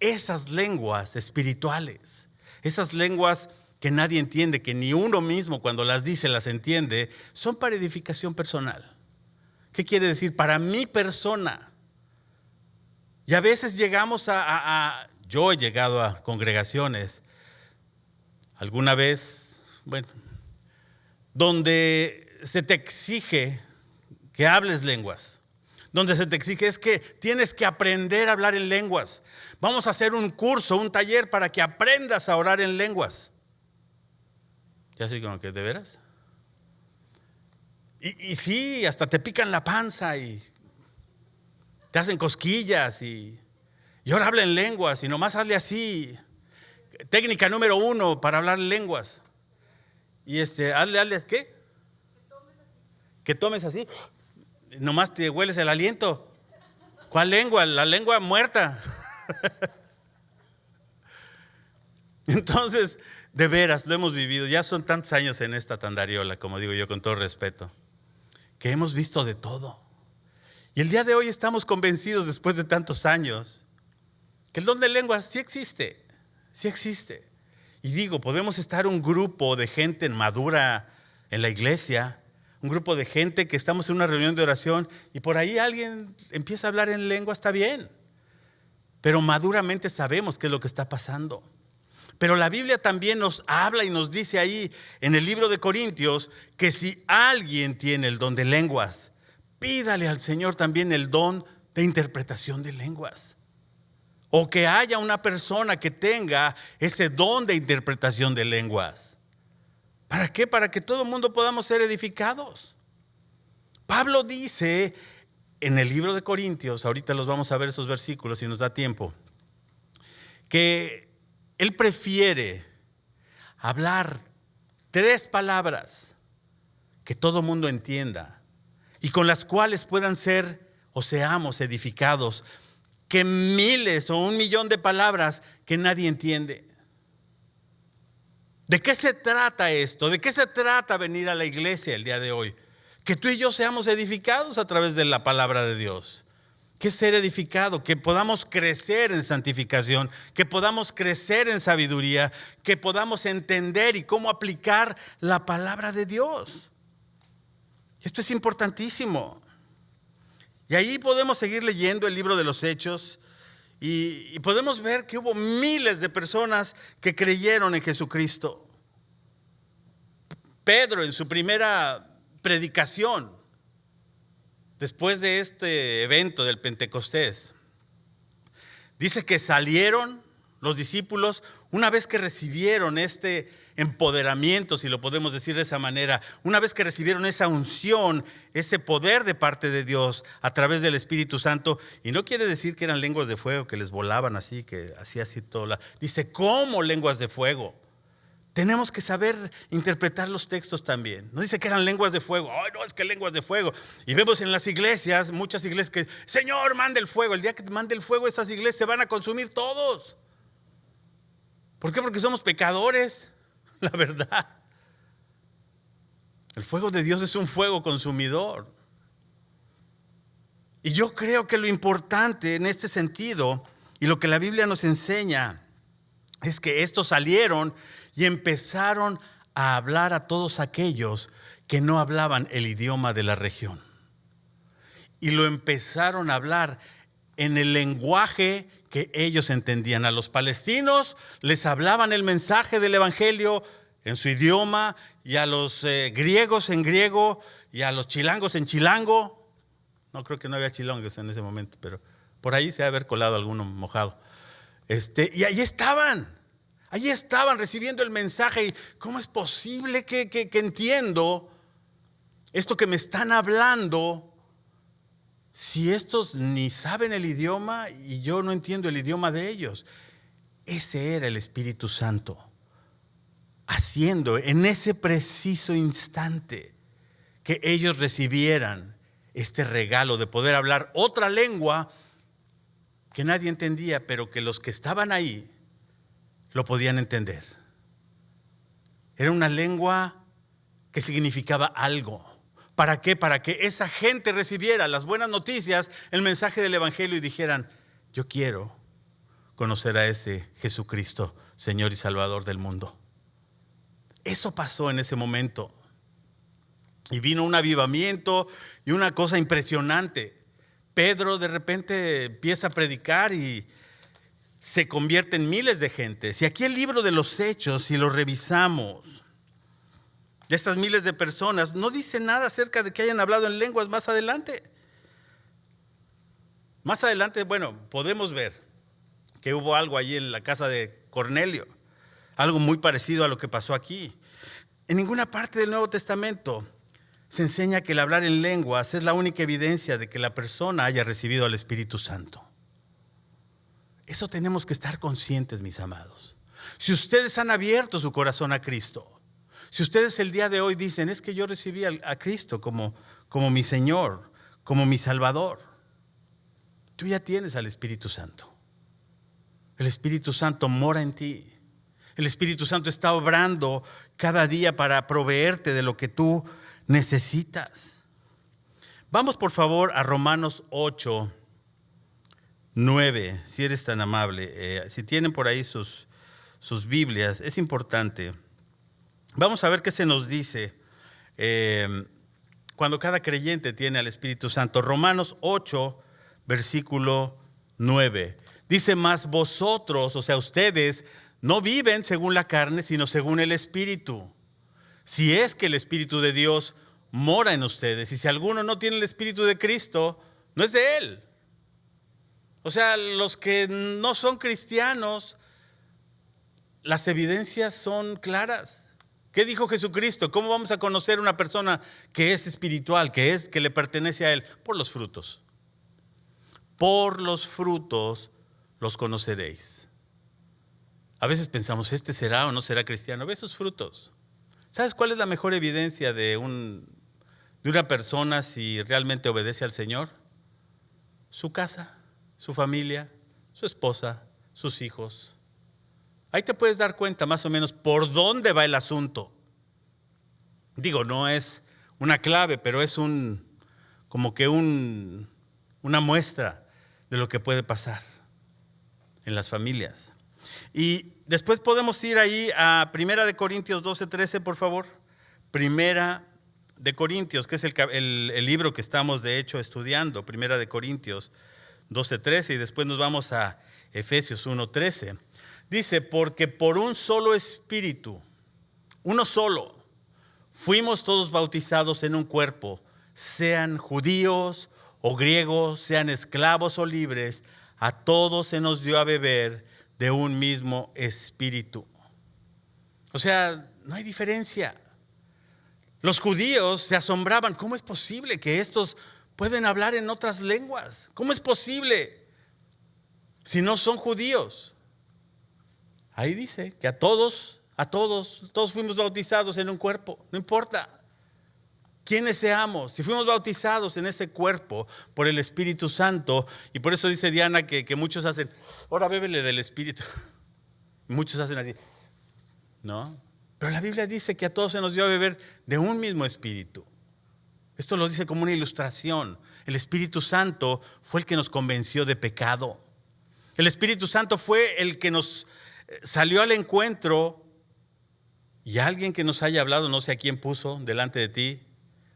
C: esas lenguas espirituales, esas lenguas que nadie entiende, que ni uno mismo cuando las dice las entiende, son para edificación personal. ¿Qué quiere decir? Para mi persona. Y a veces llegamos yo he llegado a congregaciones, alguna vez, donde se te exige que hables lenguas, donde se te exige es que tienes que aprender a hablar en lenguas. Vamos a hacer un curso, un taller para que aprendas a orar en lenguas. Y así como que, ¿de veras? Y sí, hasta te pican la panza y te hacen cosquillas y ahora habla en lenguas y nomás hazle así. Técnica número 1 para hablar en lenguas. Y hazle, ¿qué? Que tomes así. Nomás te hueles el aliento. ¿Cuál lengua? La lengua muerta. Entonces, de veras, lo hemos vivido. Ya son tantos años en esta tandariola, como digo yo con todo respeto, que hemos visto de todo. Y el día de hoy estamos convencidos, después de tantos años, que el don de lenguas sí existe. Sí existe. Y digo, podemos estar un grupo de gente madura en la iglesia, un grupo de gente que estamos en una reunión de oración y por ahí alguien empieza a hablar en lengua, está bien. Pero maduramente sabemos qué es lo que está pasando. Pero la Biblia también nos habla y nos dice ahí en el libro de Corintios que si alguien tiene el don de lenguas, pídale al Señor también el don de interpretación de lenguas. O que haya una persona que tenga ese don de interpretación de lenguas. ¿Para qué? Para que todo el mundo podamos ser edificados. Pablo dice en el libro de Corintios, ahorita los vamos a ver esos versículos si nos da tiempo, que él prefiere hablar 3 palabras que todo mundo entienda y con las cuales puedan ser o seamos edificados, que miles o 1,000,000 de palabras que nadie entiende. ¿De qué se trata esto? ¿De qué se trata venir a la iglesia el día de hoy? Que tú y yo seamos edificados a través de la palabra de Dios. ¿Qué es ser edificado? Que podamos crecer en santificación, que podamos crecer en sabiduría, que podamos entender y cómo aplicar la palabra de Dios. Esto es importantísimo. Y ahí podemos seguir leyendo el libro de los Hechos y podemos ver que hubo miles de personas que creyeron en Jesucristo. Pedro, en su primera predicación, después de este evento del Pentecostés, dice que salieron los discípulos una vez que recibieron este empoderamiento, si lo podemos decir de esa manera, una vez que recibieron esa unción, ese poder de parte de Dios a través del Espíritu Santo. Y no quiere decir que eran lenguas de fuego que les volaban así, que hacía así todo. Dice, ¿cómo lenguas de fuego? Tenemos que saber interpretar los textos también. No dice que eran lenguas de fuego. Ay, no, es que lenguas de fuego. Y vemos en las iglesias, muchas iglesias que, Señor, manda el fuego. El día que mande el fuego, esas iglesias se van a consumir todos. ¿Por qué? Porque somos pecadores, la verdad. El fuego de Dios es un fuego consumidor. Y yo creo que lo importante en este sentido, y lo que la Biblia nos enseña, es que estos salieron y empezaron a hablar a todos aquellos que no hablaban el idioma de la región. Y lo empezaron a hablar en el lenguaje que ellos entendían. A los palestinos les hablaban el mensaje del evangelio en su idioma, y a los griegos en griego, y a los chilangos en chilango. No, creo que no había chilangos en ese momento, pero por ahí se ha haber colado alguno mojado. Y ahí estaban recibiendo el mensaje. Y ¿cómo es posible que entiendo esto que me están hablando si estos ni saben el idioma y yo no entiendo el idioma de ellos? Ese era el Espíritu Santo haciendo en ese preciso instante que ellos recibieran este regalo de poder hablar otra lengua que nadie entendía, pero que los que estaban ahí lo podían entender. Era una lengua que significaba algo. ¿Para qué? Para que esa gente recibiera las buenas noticias, el mensaje del evangelio, y dijeran, yo quiero conocer a ese Jesucristo, Señor y Salvador del mundo. Eso pasó en ese momento. Y vino un avivamiento y una cosa impresionante. Pedro de repente empieza a predicar y se convierte en miles de gentes. Y aquí el libro de los Hechos, si lo revisamos, de estas miles de personas, no dice nada acerca de que hayan hablado en lenguas más adelante. Más adelante, bueno, podemos ver que hubo algo allí en la casa de Cornelio, algo muy parecido a lo que pasó aquí. En ninguna parte del Nuevo Testamento se enseña que el hablar en lenguas es la única evidencia de que la persona haya recibido al Espíritu Santo. Eso tenemos que estar conscientes, mis amados. Si ustedes han abierto su corazón a Cristo, si ustedes el día de hoy dicen, es que yo recibí a Cristo como mi Señor, como mi Salvador, tú ya tienes al Espíritu Santo. El Espíritu Santo mora en ti. El Espíritu Santo está obrando cada día para proveerte de lo que tú necesitas. Vamos por favor a Romanos 8, 9, si eres tan amable. Si tienen por ahí sus Biblias, es importante. Vamos a ver qué se nos dice cuando cada creyente tiene al Espíritu Santo. Romanos 8, versículo 9. Dice, mas vosotros, o sea, ustedes, no viven según la carne, sino según el Espíritu. Si es que el Espíritu de Dios mora en ustedes. Y si alguno no tiene el Espíritu de Cristo, no es de Él. O sea, los que no son cristianos, las evidencias son claras. ¿Qué dijo Jesucristo? ¿Cómo vamos a conocer una persona que es espiritual, que le pertenece a Él? Por los frutos. por los frutos los conoceréis. A veces pensamos, ¿este será o no será cristiano? Ve sus frutos. ¿Sabes cuál es la mejor evidencia de una persona si realmente obedece al Señor? Su casa, su familia, su esposa, sus hijos. Ahí te puedes dar cuenta más o menos por dónde va el asunto. Digo, no es una clave, pero es como que una muestra de lo que puede pasar en las familias. Y después podemos ir ahí a 1 Corintios 12:13, por favor. 1 Corintios, que es el libro que estamos de hecho estudiando. 1 Corintios 12:13, y después nos vamos a Efesios 1:13. Dice, porque por un solo espíritu, uno solo, fuimos todos bautizados en un cuerpo, sean judíos o griegos, sean esclavos o libres, a todos se nos dio a beber de un mismo espíritu. O sea, no hay diferencia. Los judíos se asombraban, ¿cómo es posible que estos pueden hablar en otras lenguas? ¿Cómo es posible si no son judíos? Ahí dice que todos fuimos bautizados en un cuerpo, no importa quiénes seamos, si fuimos bautizados en ese cuerpo por el Espíritu Santo. Y por eso dice Diana que muchos hacen, ahora bébele del Espíritu. Muchos hacen así, ¿no? Pero la Biblia dice que a todos se nos dio a beber de un mismo Espíritu. Esto lo dice como una ilustración. El Espíritu Santo fue el que nos convenció de pecado. El Espíritu Santo fue el que nos salió al encuentro, y alguien que nos haya hablado, no sé a quién puso delante de ti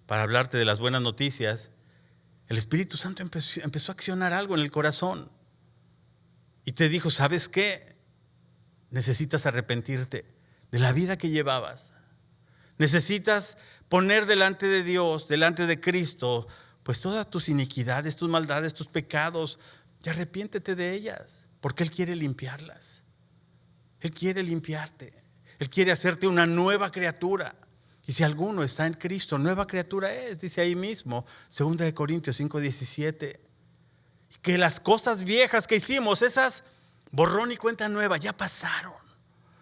C: para hablarte de las buenas noticias. El Espíritu Santo empezó a accionar algo en el corazón y te dijo, ¿sabes qué? Necesitas arrepentirte de la vida que llevabas. Necesitas poner delante de Dios, delante de Cristo, pues todas tus iniquidades, tus maldades, tus pecados, y arrepiéntete de ellas, porque Él quiere limpiarlas. Él quiere limpiarte. Él quiere hacerte una nueva criatura. Y si alguno está en Cristo, nueva criatura es, dice ahí mismo, 2 Corintios 5:17. Que las cosas viejas que hicimos, esas borrón y cuenta nueva, ya pasaron.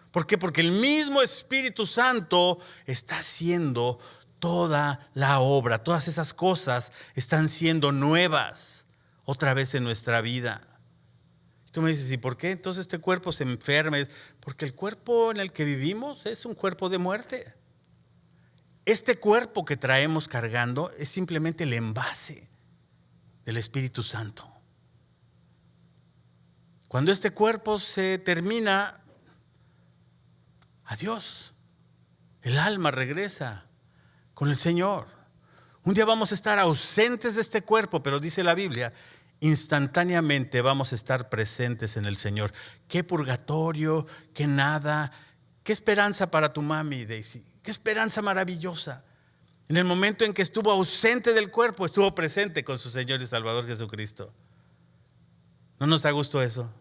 C: ¿Por qué? Porque el mismo Espíritu Santo está haciendo toda la obra. Todas esas cosas están siendo nuevas otra vez en nuestra vida. Tú me dices, ¿y por qué entonces este cuerpo se enferma? Porque el cuerpo en el que vivimos es un cuerpo de muerte. Este cuerpo que traemos cargando es simplemente el envase del Espíritu Santo. Cuando este cuerpo se termina, adiós. El alma regresa con el Señor. Un día vamos a estar ausentes de este cuerpo, pero dice la Biblia, instantáneamente vamos a estar presentes en el Señor. Qué purgatorio, qué nada, qué esperanza para tu mami, Daisy, qué esperanza maravillosa. En el momento en que estuvo ausente del cuerpo, estuvo presente con su Señor y Salvador Jesucristo. ¿No nos da gusto eso?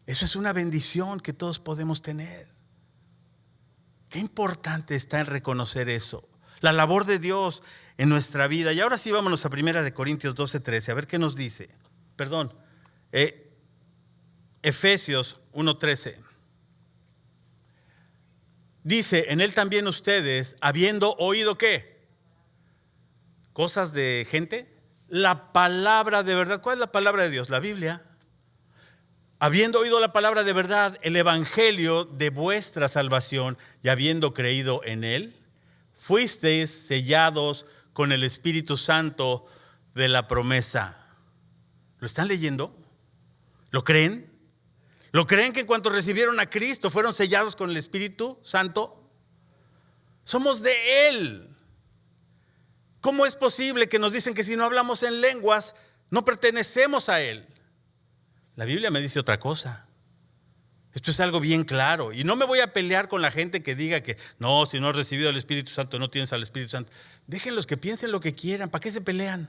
C: Eso es una bendición que todos podemos tener. Qué importante está en reconocer eso, la labor de Dios en nuestra vida. Y ahora sí vámonos a 1 Corintios 12:13, a ver qué nos dice. Efesios 1:13. Dice, en él también ustedes, habiendo oído ¿qué? Cosas de gente. La palabra de verdad. ¿Cuál es la palabra de Dios? La Biblia. Habiendo oído la palabra de verdad, el evangelio de vuestra salvación, y habiendo creído en él, fuisteis sellados con el Espíritu Santo de la promesa. ¿Lo están leyendo? ¿Lo creen? ¿Lo creen que en cuanto recibieron a Cristo fueron sellados con el Espíritu Santo? Somos de Él. ¿Cómo es posible que nos dicen que si no hablamos en lenguas no pertenecemos a Él? La Biblia me dice otra cosa. Esto es algo bien claro. Y no me voy a pelear con la gente que diga que no, si no has recibido al Espíritu Santo, no tienes al Espíritu Santo. Déjenlos que piensen lo que quieran. ¿Para qué se pelean?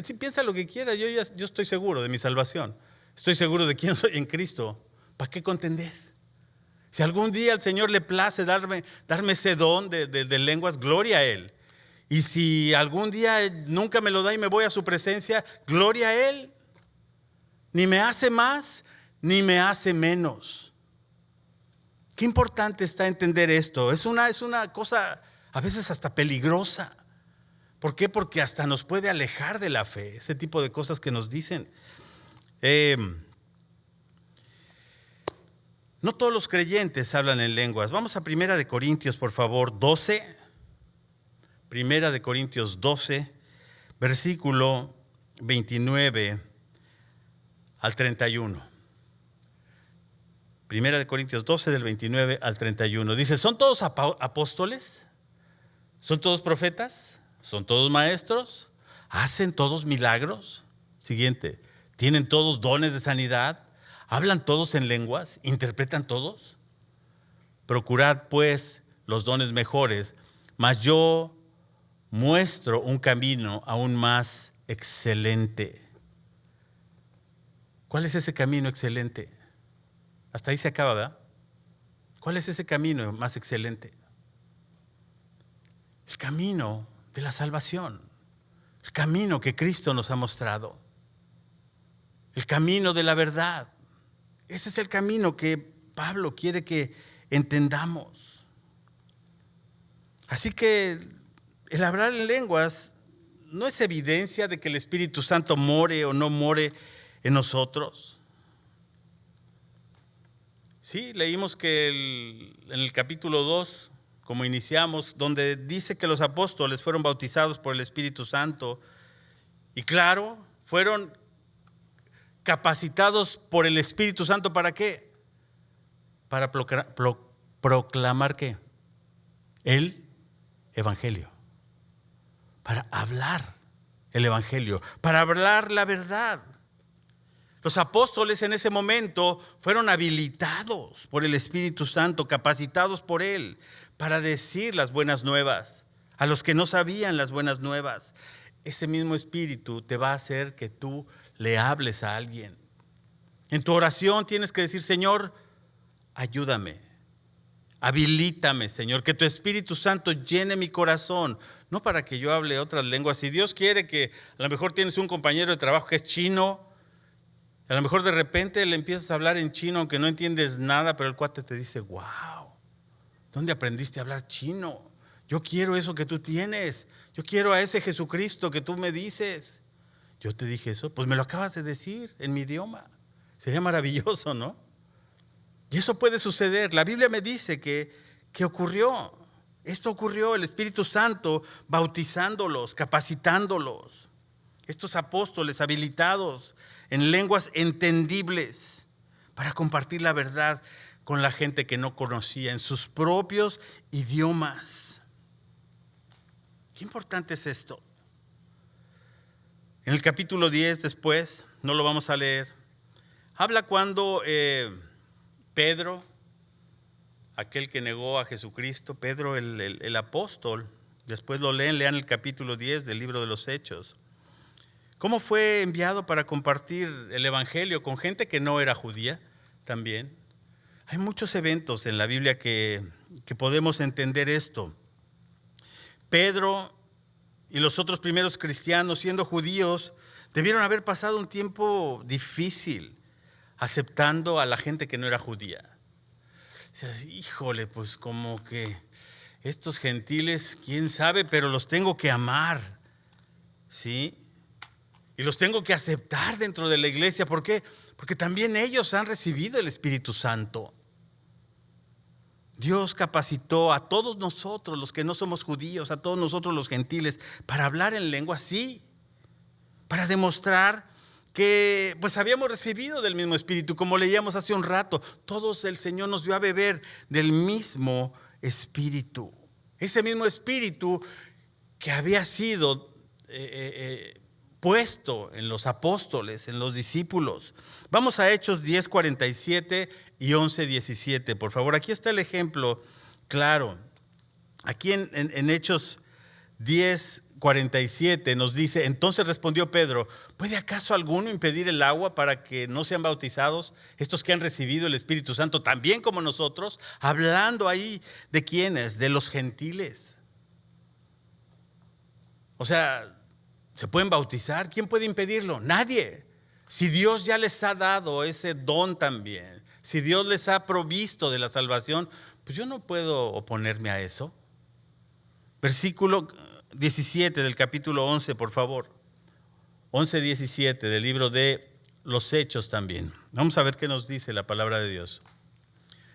C: Si piensa lo que quiera, yo estoy seguro de mi salvación. Estoy seguro de quién soy en Cristo. ¿Para qué contender? Si algún día al Señor le place darme ese don de lenguas, gloria a Él. Y si algún día nunca me lo da y me voy a su presencia, gloria a Él. Ni me hace más, ni me hace menos. Qué importante está entender esto. Es una cosa a veces hasta peligrosa. ¿Por qué? Porque hasta nos puede alejar de la fe, ese tipo de cosas que nos dicen. No todos los creyentes hablan en lenguas. Vamos a 1 Corintios, por favor, 12. 1 Corintios 12, versículo 29 al 31. 1 Corintios 12, del 29 al 31. Dice, ¿son todos apóstoles? ¿Son todos profetas? ¿Son todos maestros? ¿Hacen todos milagros? Siguiente, ¿tienen todos dones de sanidad? ¿Hablan todos en lenguas? ¿Interpretan todos? Procurad pues los dones mejores, mas yo muestro un camino aún más excelente. ¿Cuál es ese camino excelente? Hasta ahí se acaba, ¿verdad? ¿Cuál es ese camino más excelente? El camino de la salvación, el camino que Cristo nos ha mostrado, el camino de la verdad. Ese es el camino que Pablo quiere que entendamos. Así que el hablar en lenguas no es evidencia de que el Espíritu Santo more o no more en nosotros. Sí, leímos que en el capítulo 2, como iniciamos, donde dice que los apóstoles fueron bautizados por el Espíritu Santo y claro, fueron capacitados por el Espíritu Santo, ¿para qué? Para proclamar ¿qué? El Evangelio, para hablar el Evangelio, para hablar la verdad. Los apóstoles en ese momento fueron habilitados por el Espíritu Santo, capacitados por Él, para decir las buenas nuevas a los que no sabían las buenas nuevas. Ese mismo Espíritu te va a hacer que tú le hables a alguien. En tu oración tienes que decir, Señor, ayúdame, habilítame, Señor, que tu Espíritu Santo llene mi corazón, no para que yo hable otras lenguas. Si Dios quiere que a lo mejor tienes un compañero de trabajo que es chino, a lo mejor de repente le empiezas a hablar en chino aunque no entiendes nada, pero el cuate te dice, wow, ¿dónde aprendiste a hablar chino? Yo quiero eso que tú tienes, yo quiero a ese Jesucristo que tú me dices. Yo te dije eso, pues me lo acabas de decir en mi idioma. Sería maravilloso, ¿no? Y eso puede suceder. La Biblia me dice que ocurrió. Esto ocurrió, el Espíritu Santo bautizándolos, capacitándolos. Estos apóstoles habilitados en lenguas entendibles para compartir la verdad con la gente que no conocía en sus propios idiomas. Qué importante es esto. En el capítulo 10 después, no lo vamos a leer, habla cuando Pedro, aquel que negó a Jesucristo, Pedro el apóstol, después lo lean el capítulo 10 del libro de los Hechos. ¿Cómo fue enviado para compartir el Evangelio con gente que no era judía también? Hay muchos eventos en la Biblia que podemos entender esto. Pedro y los otros primeros cristianos, siendo judíos, debieron haber pasado un tiempo difícil aceptando a la gente que no era judía. O sea, híjole, pues como que estos gentiles, quién sabe, pero los tengo que amar, ¿sí? Y los tengo que aceptar dentro de la iglesia. ¿Por qué? Porque también ellos han recibido el Espíritu Santo. Dios capacitó a todos nosotros, los que no somos judíos, a todos nosotros los gentiles, para hablar en lengua, sí, para demostrar que pues habíamos recibido del mismo Espíritu, como leíamos hace un rato. Todos el Señor nos dio a beber del mismo Espíritu. Ese mismo Espíritu que había sido puesto en los apóstoles, en los discípulos. Vamos a Hechos 10:47 y 11:17, por favor. Aquí está el ejemplo claro. Aquí en Hechos 10:47 nos dice, entonces respondió Pedro, ¿puede acaso alguno impedir el agua para que no sean bautizados estos que han recibido el Espíritu Santo también como nosotros? Hablando ahí de quiénes, de los gentiles. O sea, ¿se pueden bautizar? ¿Quién puede impedirlo? Nadie. Si Dios ya les ha dado ese don también, si Dios les ha provisto de la salvación, pues yo no puedo oponerme a eso. Versículo 17 del capítulo 11, por favor. 11:17 del libro de los Hechos también. Vamos a ver qué nos dice la palabra de Dios.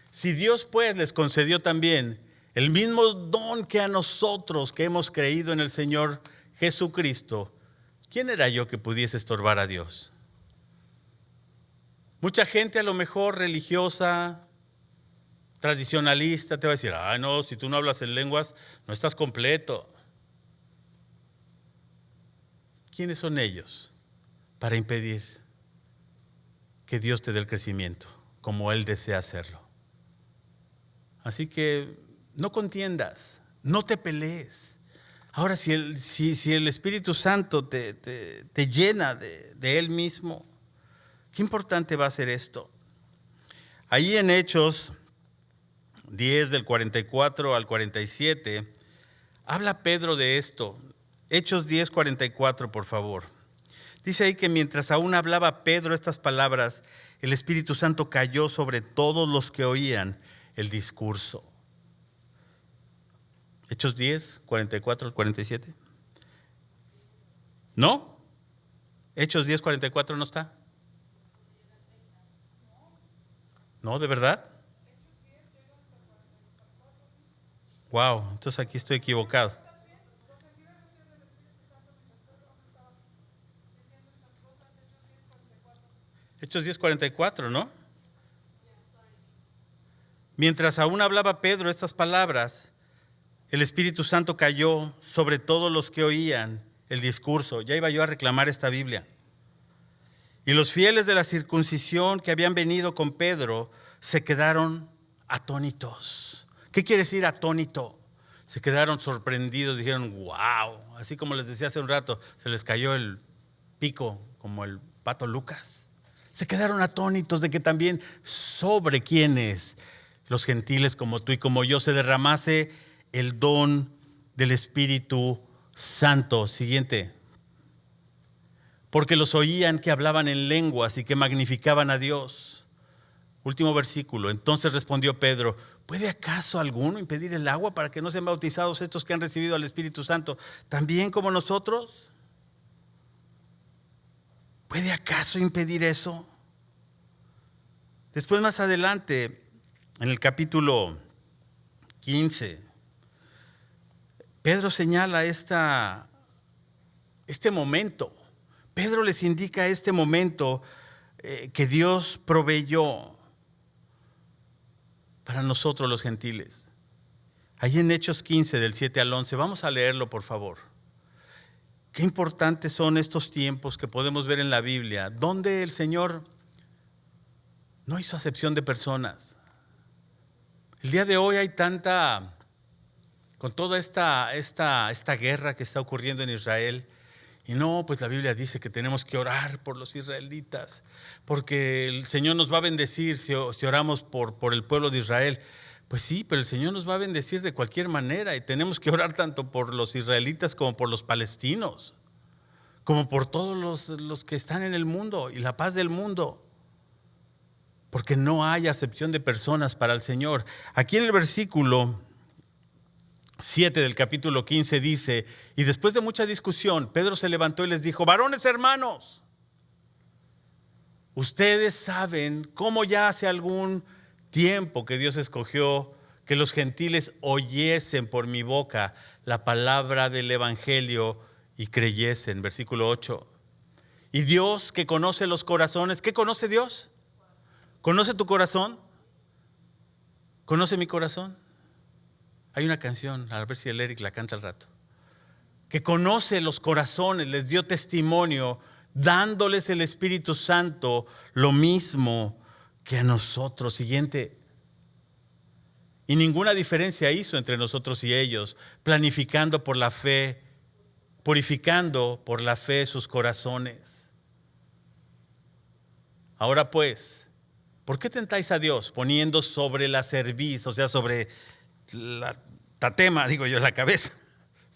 C: Si Dios pues les concedió también el mismo don que a nosotros que hemos creído en el Señor Jesucristo, ¿quién era yo que pudiese estorbar a Dios? Mucha gente a lo mejor religiosa, tradicionalista, te va a decir, no, si tú no hablas en lenguas, no estás completo. ¿Quiénes son ellos para impedir que Dios te dé el crecimiento como Él desea hacerlo? Así que no contiendas, no te pelees. Ahora, si el Espíritu Santo te llena de Él mismo, qué importante va a ser esto. Ahí en Hechos 10 del 44 al 47, habla Pedro de esto. Hechos 10, 44, por favor. Dice ahí que mientras aún hablaba Pedro estas palabras, el Espíritu Santo cayó sobre todos los que oían el discurso. Hechos 10, 44 al 47. ¿No? Hechos 10, 44 no está. ¿No, de verdad? Wow, entonces aquí estoy equivocado. Hechos 10, 44, ¿no? Mientras aún hablaba Pedro estas palabras, el Espíritu Santo cayó sobre todos los que oían el discurso. Ya iba yo a reclamar esta Biblia. Y los fieles de la circuncisión que habían venido con Pedro se quedaron atónitos. ¿Qué quiere decir atónito? Se quedaron sorprendidos, dijeron, wow, así como les decía hace un rato, se les cayó el pico como el pato Lucas. Se quedaron atónitos de que también sobre quienes, los gentiles como tú y como yo, se derramase el don del Espíritu Santo. Siguiente. Porque los oían que hablaban en lenguas y que magnificaban a Dios. Último versículo. Entonces respondió Pedro, ¿puede acaso alguno impedir el agua para que no sean bautizados estos que han recibido al Espíritu Santo también como nosotros? ¿Puede acaso impedir eso? Después, más adelante, en el capítulo 15, Pedro señala este momento. Pedro les indica este momento que Dios proveyó para nosotros los gentiles. Ahí en Hechos 15, del 7 al 11, vamos a leerlo, por favor. Qué importantes son estos tiempos que podemos ver en la Biblia, donde el Señor no hizo acepción de personas. El día de hoy hay con toda esta guerra que está ocurriendo en Israel, y no, pues la Biblia dice que tenemos que orar por los israelitas, porque el Señor nos va a bendecir si oramos por el pueblo de Israel. Pues sí, pero el Señor nos va a bendecir de cualquier manera, y tenemos que orar tanto por los israelitas como por los palestinos, como por todos los que están en el mundo y la paz del mundo. Porque no hay acepción de personas para el Señor. Aquí en el versículo 7 del capítulo 15 dice, y después de mucha discusión, Pedro se levantó y les dijo, varones hermanos, ustedes saben cómo ya hace algún tiempo que Dios escogió que los gentiles oyesen por mi boca la palabra del evangelio y creyesen. Versículo 8. Y Dios que conoce los corazones, ¿qué conoce Dios? ¿Conoce tu corazón? ¿Conoce mi corazón? Hay una canción, a ver si el Eric la canta al rato, que conoce los corazones, les dio testimonio, dándoles el Espíritu Santo, lo mismo que a nosotros. Siguiente. Y ninguna diferencia hizo entre nosotros y ellos, planificando por la fe, purificando por la fe sus corazones. Ahora pues, ¿por qué tentáis a Dios poniendo sobre la cerviz, o sea, sobre la tatema, digo yo, la cabeza,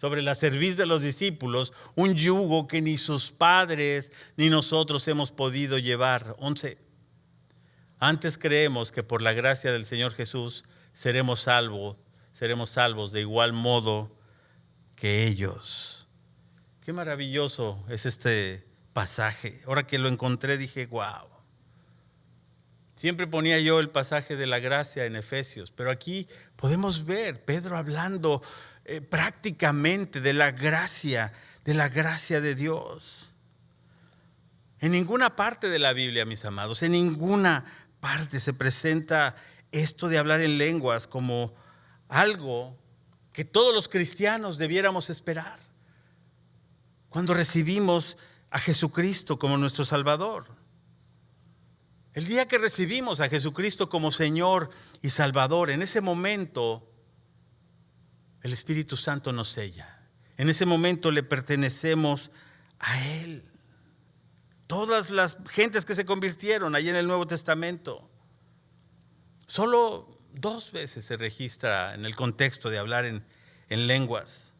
C: sobre la cerviz de los discípulos un yugo que ni sus padres ni nosotros hemos podido llevar. 11. Antes creemos que por la gracia del Señor Jesús seremos salvos de igual modo que ellos. Qué maravilloso es este pasaje. Ahora que lo encontré dije, wow. Siempre ponía yo el pasaje de la gracia en Efesios, pero aquí podemos ver Pedro hablando prácticamente de la gracia de Dios. En ninguna parte de la Biblia, mis amados, en ninguna parte se presenta esto de hablar en lenguas como algo que todos los cristianos debiéramos esperar cuando recibimos a Jesucristo como nuestro Salvador. El día que recibimos a Jesucristo como Señor y Salvador, en ese momento el Espíritu Santo nos sella. En ese momento le pertenecemos a Él. Todas las gentes que se convirtieron allí en el Nuevo Testamento, solo 2 veces se registra en el contexto de hablar en lenguas.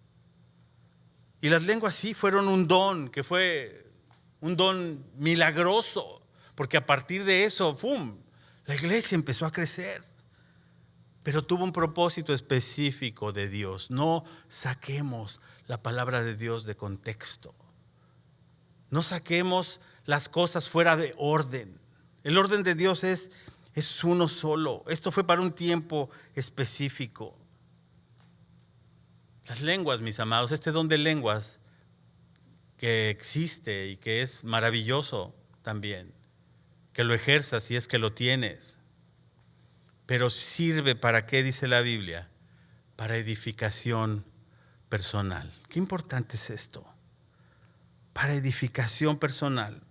C: Y las lenguas sí fueron un don, que fue un don milagroso, porque a partir de eso, ¡pum!, la iglesia empezó a crecer. Pero tuvo un propósito específico de Dios. No saquemos la palabra de Dios de contexto. No saquemos las cosas fuera de orden. El orden de Dios es uno solo. Esto fue para un tiempo específico. Las lenguas, mis amados, este don de lenguas que existe y que es maravilloso también, que lo ejerzas si es que lo tienes. Pero sirve para qué, dice la Biblia, para edificación personal. Qué importante es esto. Para edificación personal.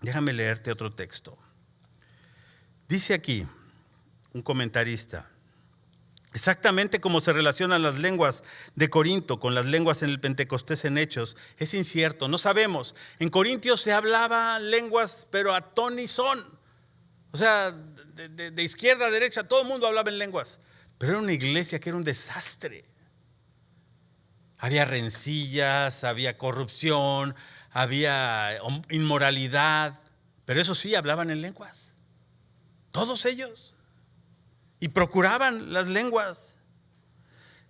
C: Déjame leerte otro texto. Dice aquí un comentarista, exactamente como se relacionan las lenguas de Corinto con las lenguas en el Pentecostés en Hechos, es incierto, no sabemos. En Corintios se hablaba lenguas, pero a ton y son. O sea, de izquierda a derecha, todo el mundo hablaba en lenguas. Pero era una iglesia que era un desastre. Había rencillas, había corrupción, había inmoralidad. Pero eso sí, hablaban en lenguas. Todos ellos. Y procuraban las lenguas.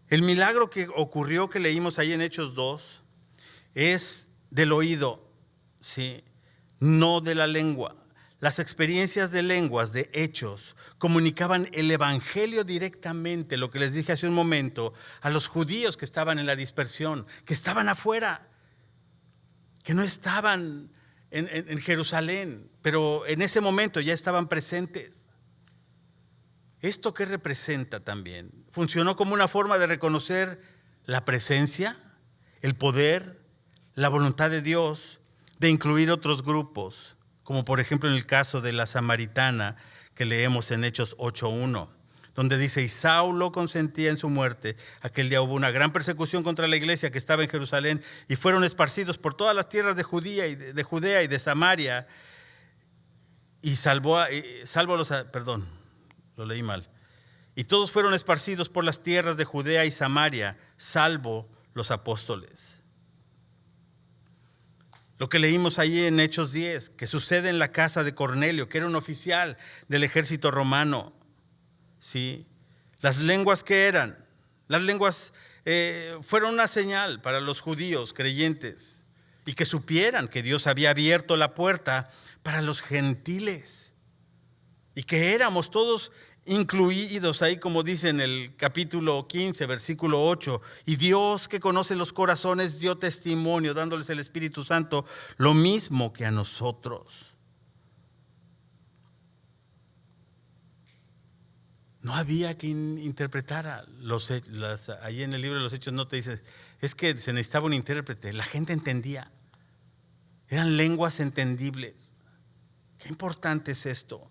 C: El milagro que ocurrió, que leímos ahí en Hechos 2, es del oído, ¿sí? No de la lengua. Las experiencias de lenguas, de Hechos, comunicaban el evangelio directamente, lo que les dije hace un momento, a los judíos que estaban en la dispersión, que estaban afuera, que no estaban en Jerusalén, pero en ese momento ya estaban presentes. ¿Esto qué representa también? Funcionó como una forma de reconocer la presencia, el poder, la voluntad de Dios, de incluir otros grupos, como por ejemplo en el caso de la samaritana que leemos en Hechos 8:1, donde dice, y Saulo consentía en su muerte. Aquel día hubo una gran persecución contra la iglesia que estaba en Jerusalén y fueron esparcidos por todas las tierras de Judea y de Samaria y y todos fueron esparcidos por las tierras de Judea y Samaria, salvo los apóstoles. Lo que leímos allí en Hechos 10, que sucede en la casa de Cornelio, que era un oficial del ejército romano. ¿Sí? Las lenguas que eran, las lenguas fueron una señal para los judíos creyentes y que supieran que Dios había abierto la puerta para los gentiles y que éramos todos incluidos ahí, como dice en el capítulo 15, versículo 8, y Dios que conoce los corazones dio testimonio, dándoles el Espíritu Santo, lo mismo que a nosotros. No había quien interpretara ahí en el libro de los Hechos no te dice, es que se necesitaba un intérprete, la gente entendía, eran lenguas entendibles. Qué importante es esto.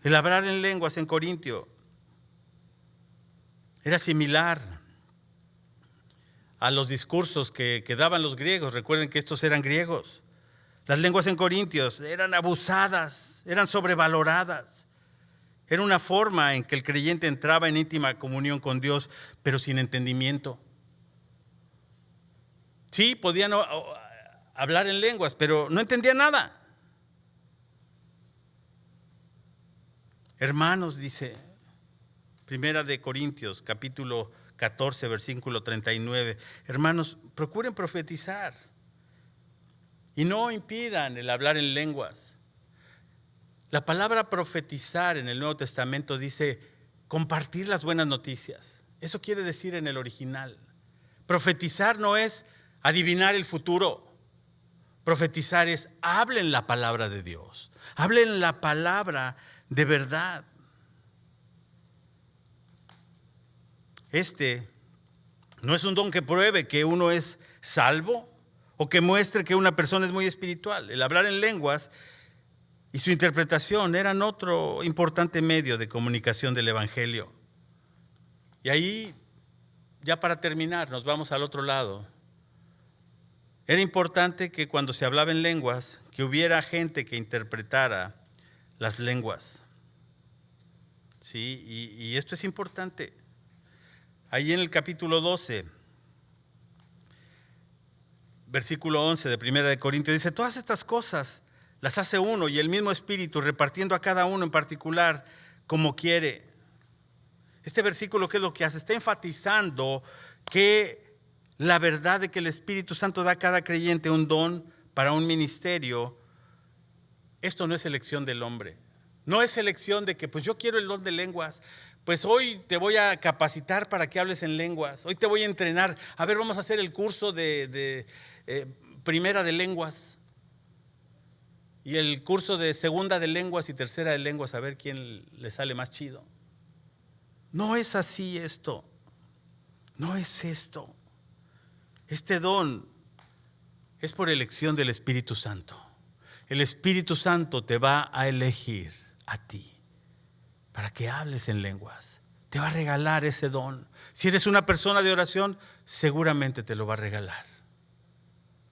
C: El hablar en lenguas en Corintio era similar a los discursos que daban los griegos. Recuerden que estos eran griegos. Las lenguas en Corintios eran abusadas, eran sobrevaloradas. Era una forma en que el creyente entraba en íntima comunión con Dios, pero sin entendimiento. Sí, podían hablar en lenguas, pero no entendían nada. Hermanos, dice Primera de Corintios, capítulo 14, versículo 39. Hermanos, procuren profetizar y no impidan el hablar en lenguas. La palabra profetizar en el Nuevo Testamento dice compartir las buenas noticias. Eso quiere decir en el original. Profetizar no es adivinar el futuro. Profetizar es hablen la palabra de Dios. Hablen la palabra de verdad. Este no es un don que pruebe que uno es salvo o que muestre que una persona es muy espiritual. El hablar en lenguas y su interpretación eran otro importante medio de comunicación del Evangelio. Y ahí, ya para terminar, nos vamos al otro lado. Era importante que cuando se hablaba en lenguas, que hubiera gente que interpretara las lenguas. ¿Sí? Y esto es importante. Ahí en el capítulo 12, versículo 11 de Primera de Corintios, dice, todas estas cosas las hace uno y el mismo Espíritu, repartiendo a cada uno en particular como quiere. Este versículo, ¿qué es lo que hace? Está enfatizando que la verdad de que el Espíritu Santo da a cada creyente un don para un ministerio. Esto no es elección del hombre. No es elección de que pues yo quiero el don de lenguas. Pues hoy te voy a capacitar para que hables en lenguas. Hoy te voy a entrenar. A ver, vamos a hacer el curso de primera de lenguas. Y el curso de segunda de lenguas y tercera de lenguas, a ver quién le sale más chido. No es así esto. No es esto. Este don es por elección del Espíritu Santo. El Espíritu Santo te va a elegir a ti para que hables en lenguas. Te va a regalar ese don. Si eres una persona de oración, seguramente te lo va a regalar.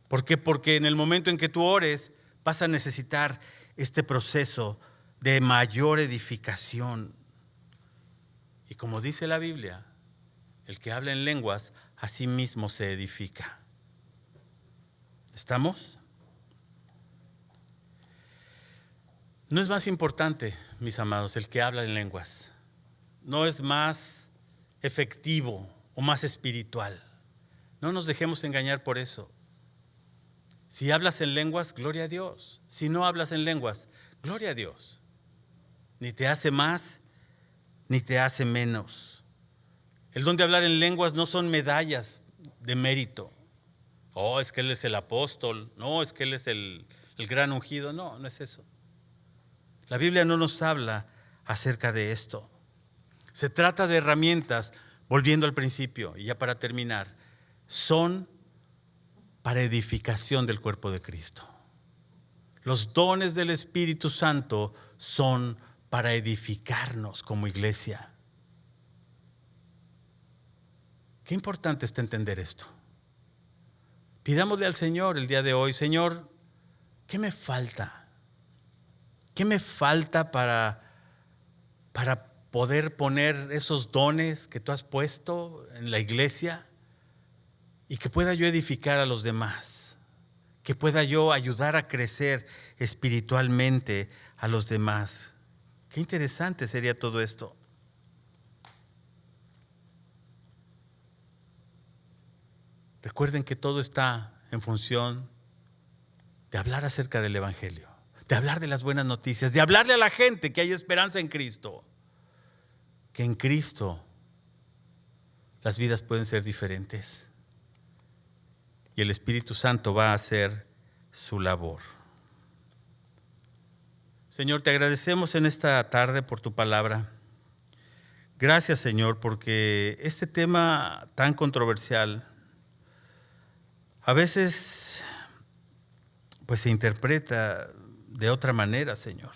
C: ¿Por qué? Porque en el momento en que tú ores, vas a necesitar este proceso de mayor edificación. Y como dice la Biblia, el que habla en lenguas, a sí mismo se edifica. ¿Estamos? No es más importante, mis amados, el que habla en lenguas. No es más efectivo o más espiritual. No nos dejemos engañar por eso. Si hablas en lenguas, gloria a Dios. Si no hablas en lenguas, gloria a Dios. Ni te hace más, ni te hace menos. El don de hablar en lenguas no son medallas de mérito. Oh, es que él es el apóstol. No, es que él es el gran ungido. No, no es eso. La Biblia no nos habla acerca de esto. Se trata de herramientas, volviendo al principio, y ya para terminar, son para edificación del cuerpo de Cristo. Los dones del Espíritu Santo son para edificarnos como iglesia. Qué importante está entender esto. Pidámosle al Señor el día de hoy, Señor, ¿qué me falta? ¿Qué me falta para poder poner esos dones que tú has puesto en la iglesia y que pueda yo edificar a los demás? Que pueda yo ayudar a crecer espiritualmente a los demás. Qué interesante sería todo esto. Recuerden que todo está en función de hablar acerca del Evangelio, de hablar de las buenas noticias, de hablarle a la gente que hay esperanza en Cristo, que en Cristo las vidas pueden ser diferentes y el Espíritu Santo va a hacer su labor. Señor, te agradecemos en esta tarde por tu palabra. Gracias, Señor, porque este tema tan controversial a veces pues se interpreta de otra manera, Señor.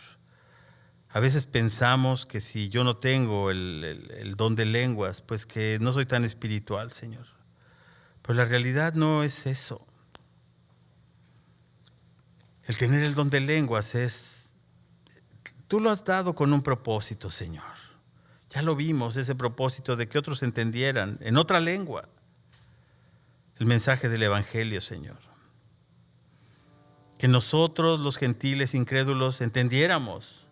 C: A veces pensamos que si yo no tengo el don de lenguas, pues que no soy tan espiritual, Señor. Pero la realidad no es eso. El tener el don de lenguas tú lo has dado con un propósito, Señor. Ya lo vimos, ese propósito de que otros entendieran en otra lengua. el mensaje del Evangelio, Señor. Que nosotros, los gentiles incrédulos, entendiéramos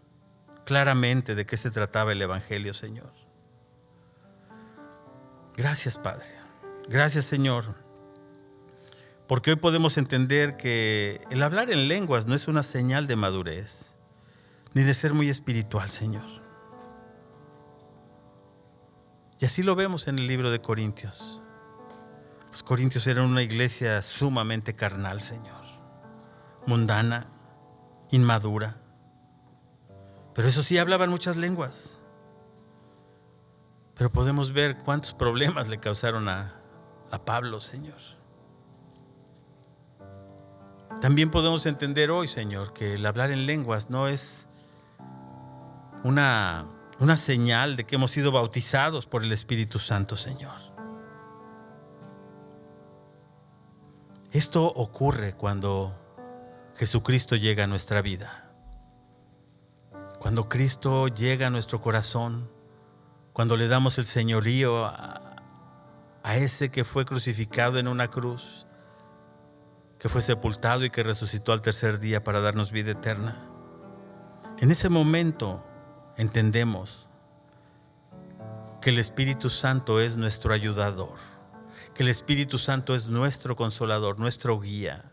C: claramente de qué se trataba el Evangelio, Señor. Gracias, Padre. Gracias, Señor. Porque hoy podemos entender que el hablar en lenguas no es una señal de madurez, ni de ser muy espiritual, Señor. Y así lo vemos en el libro de Corintios. Los corintios eran una iglesia sumamente carnal, Señor. Mundana, inmadura. Pero eso sí, hablaban muchas lenguas. Pero podemos ver cuántos problemas le causaron a Pablo, Señor. También podemos entender hoy, Señor, que el hablar en lenguas no es una señal de que hemos sido bautizados por el Espíritu Santo, Señor. Esto ocurre cuando Jesucristo llega a nuestra vida. Cuando Cristo llega a nuestro corazón, cuando le damos el señorío a ese que fue crucificado en una cruz, que fue sepultado y que resucitó al tercer día para darnos vida eterna. En ese momento entendemos que el Espíritu Santo es nuestro ayudador, que el Espíritu Santo es nuestro consolador, nuestro guía,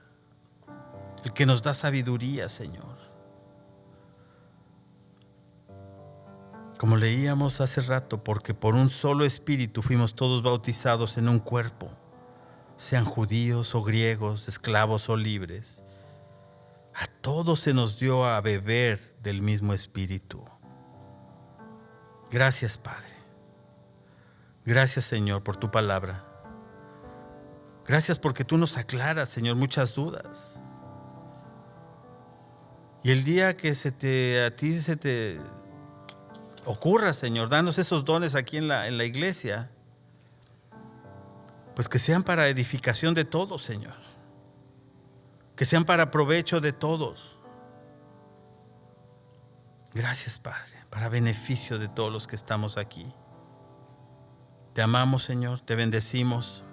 C: el que nos da sabiduría, Señor. Como leíamos hace rato, porque por un solo Espíritu fuimos todos bautizados en un cuerpo, sean judíos o griegos, esclavos o libres. A todos se nos dio a beber del mismo Espíritu. Gracias, Padre. Gracias, Señor, por tu palabra. Gracias porque tú nos aclaras, Señor, muchas dudas. Y el día que a ti se te ocurra, Señor, danos esos dones aquí en la iglesia, pues que sean para edificación de todos, Señor. Que sean para provecho de todos. Gracias, Padre, para beneficio de todos los que estamos aquí. Te amamos, Señor, te bendecimos,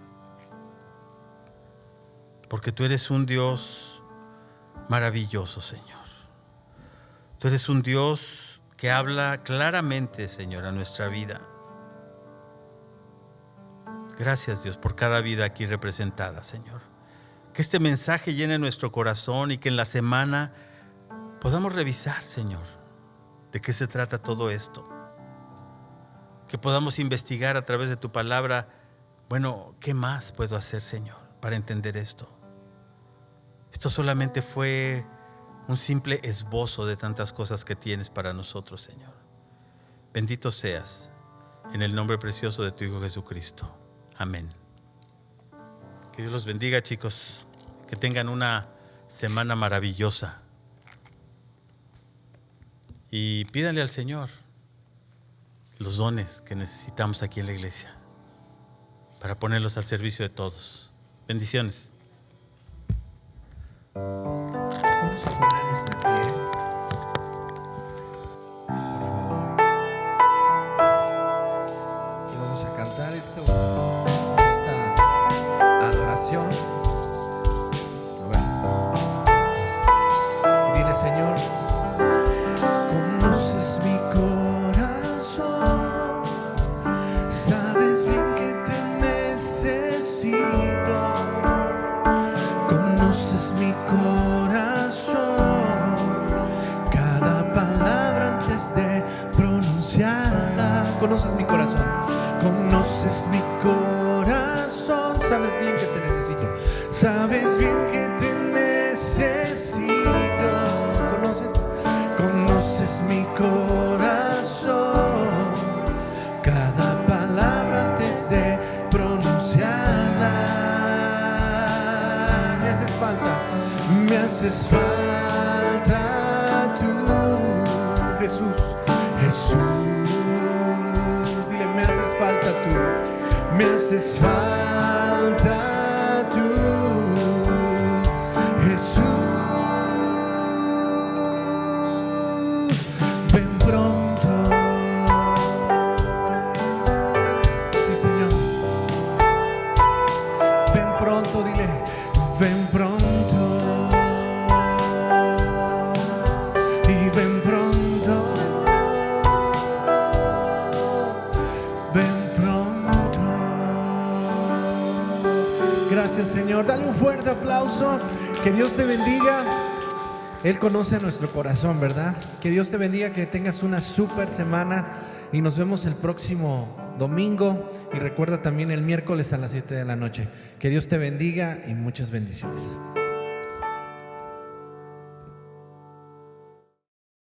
C: porque tú eres un Dios maravilloso, Señor. Tú eres un Dios que habla claramente, Señor, a nuestra vida. Gracias, Dios, por cada vida aquí representada, Señor. Que este mensaje llene nuestro corazón y que en la semana podamos revisar, Señor, de qué se trata todo esto. Que podamos investigar a través de tu palabra, bueno, ¿qué más puedo hacer, Señor, para entender esto? Esto solamente fue un simple esbozo de tantas cosas que tienes para nosotros, Señor. Bendito seas, en el nombre precioso de tu Hijo Jesucristo. Amén. Que Dios los bendiga, chicos. Que tengan una semana maravillosa. Y pídanle al Señor los dones que necesitamos aquí en la iglesia para ponerlos al servicio de todos. Bendiciones.
A: Vamos a ponernos de pie. Y vamos a cantar esta adoración. Y dile, Señor, conoces mi corazón, sabes bien que te necesito. Conoces mi corazón, cada palabra antes de pronunciarla. Conoces mi corazón, conoces mi corazón, sabes bien que te necesito, sabes bien que te necesito. Conoces mi corazón, cada palabra antes de pronunciarla. Me haces falta tú, Jesús, Jesús. Dile, me haces falta tú, me haces falta tú, Jesús. Ven pronto, sí, Señor. Ven pronto. pronto, dile, ven pronto. Y ven pronto. Ven pronto. Gracias, Señor. Dale un fuerte aplauso. Que Dios te bendiga. Él conoce nuestro corazón, ¿verdad? Que Dios te bendiga, que tengas una súper semana y nos vemos el próximo domingo y recuerda también el miércoles a las 7 de la noche. Que Dios te bendiga y muchas bendiciones.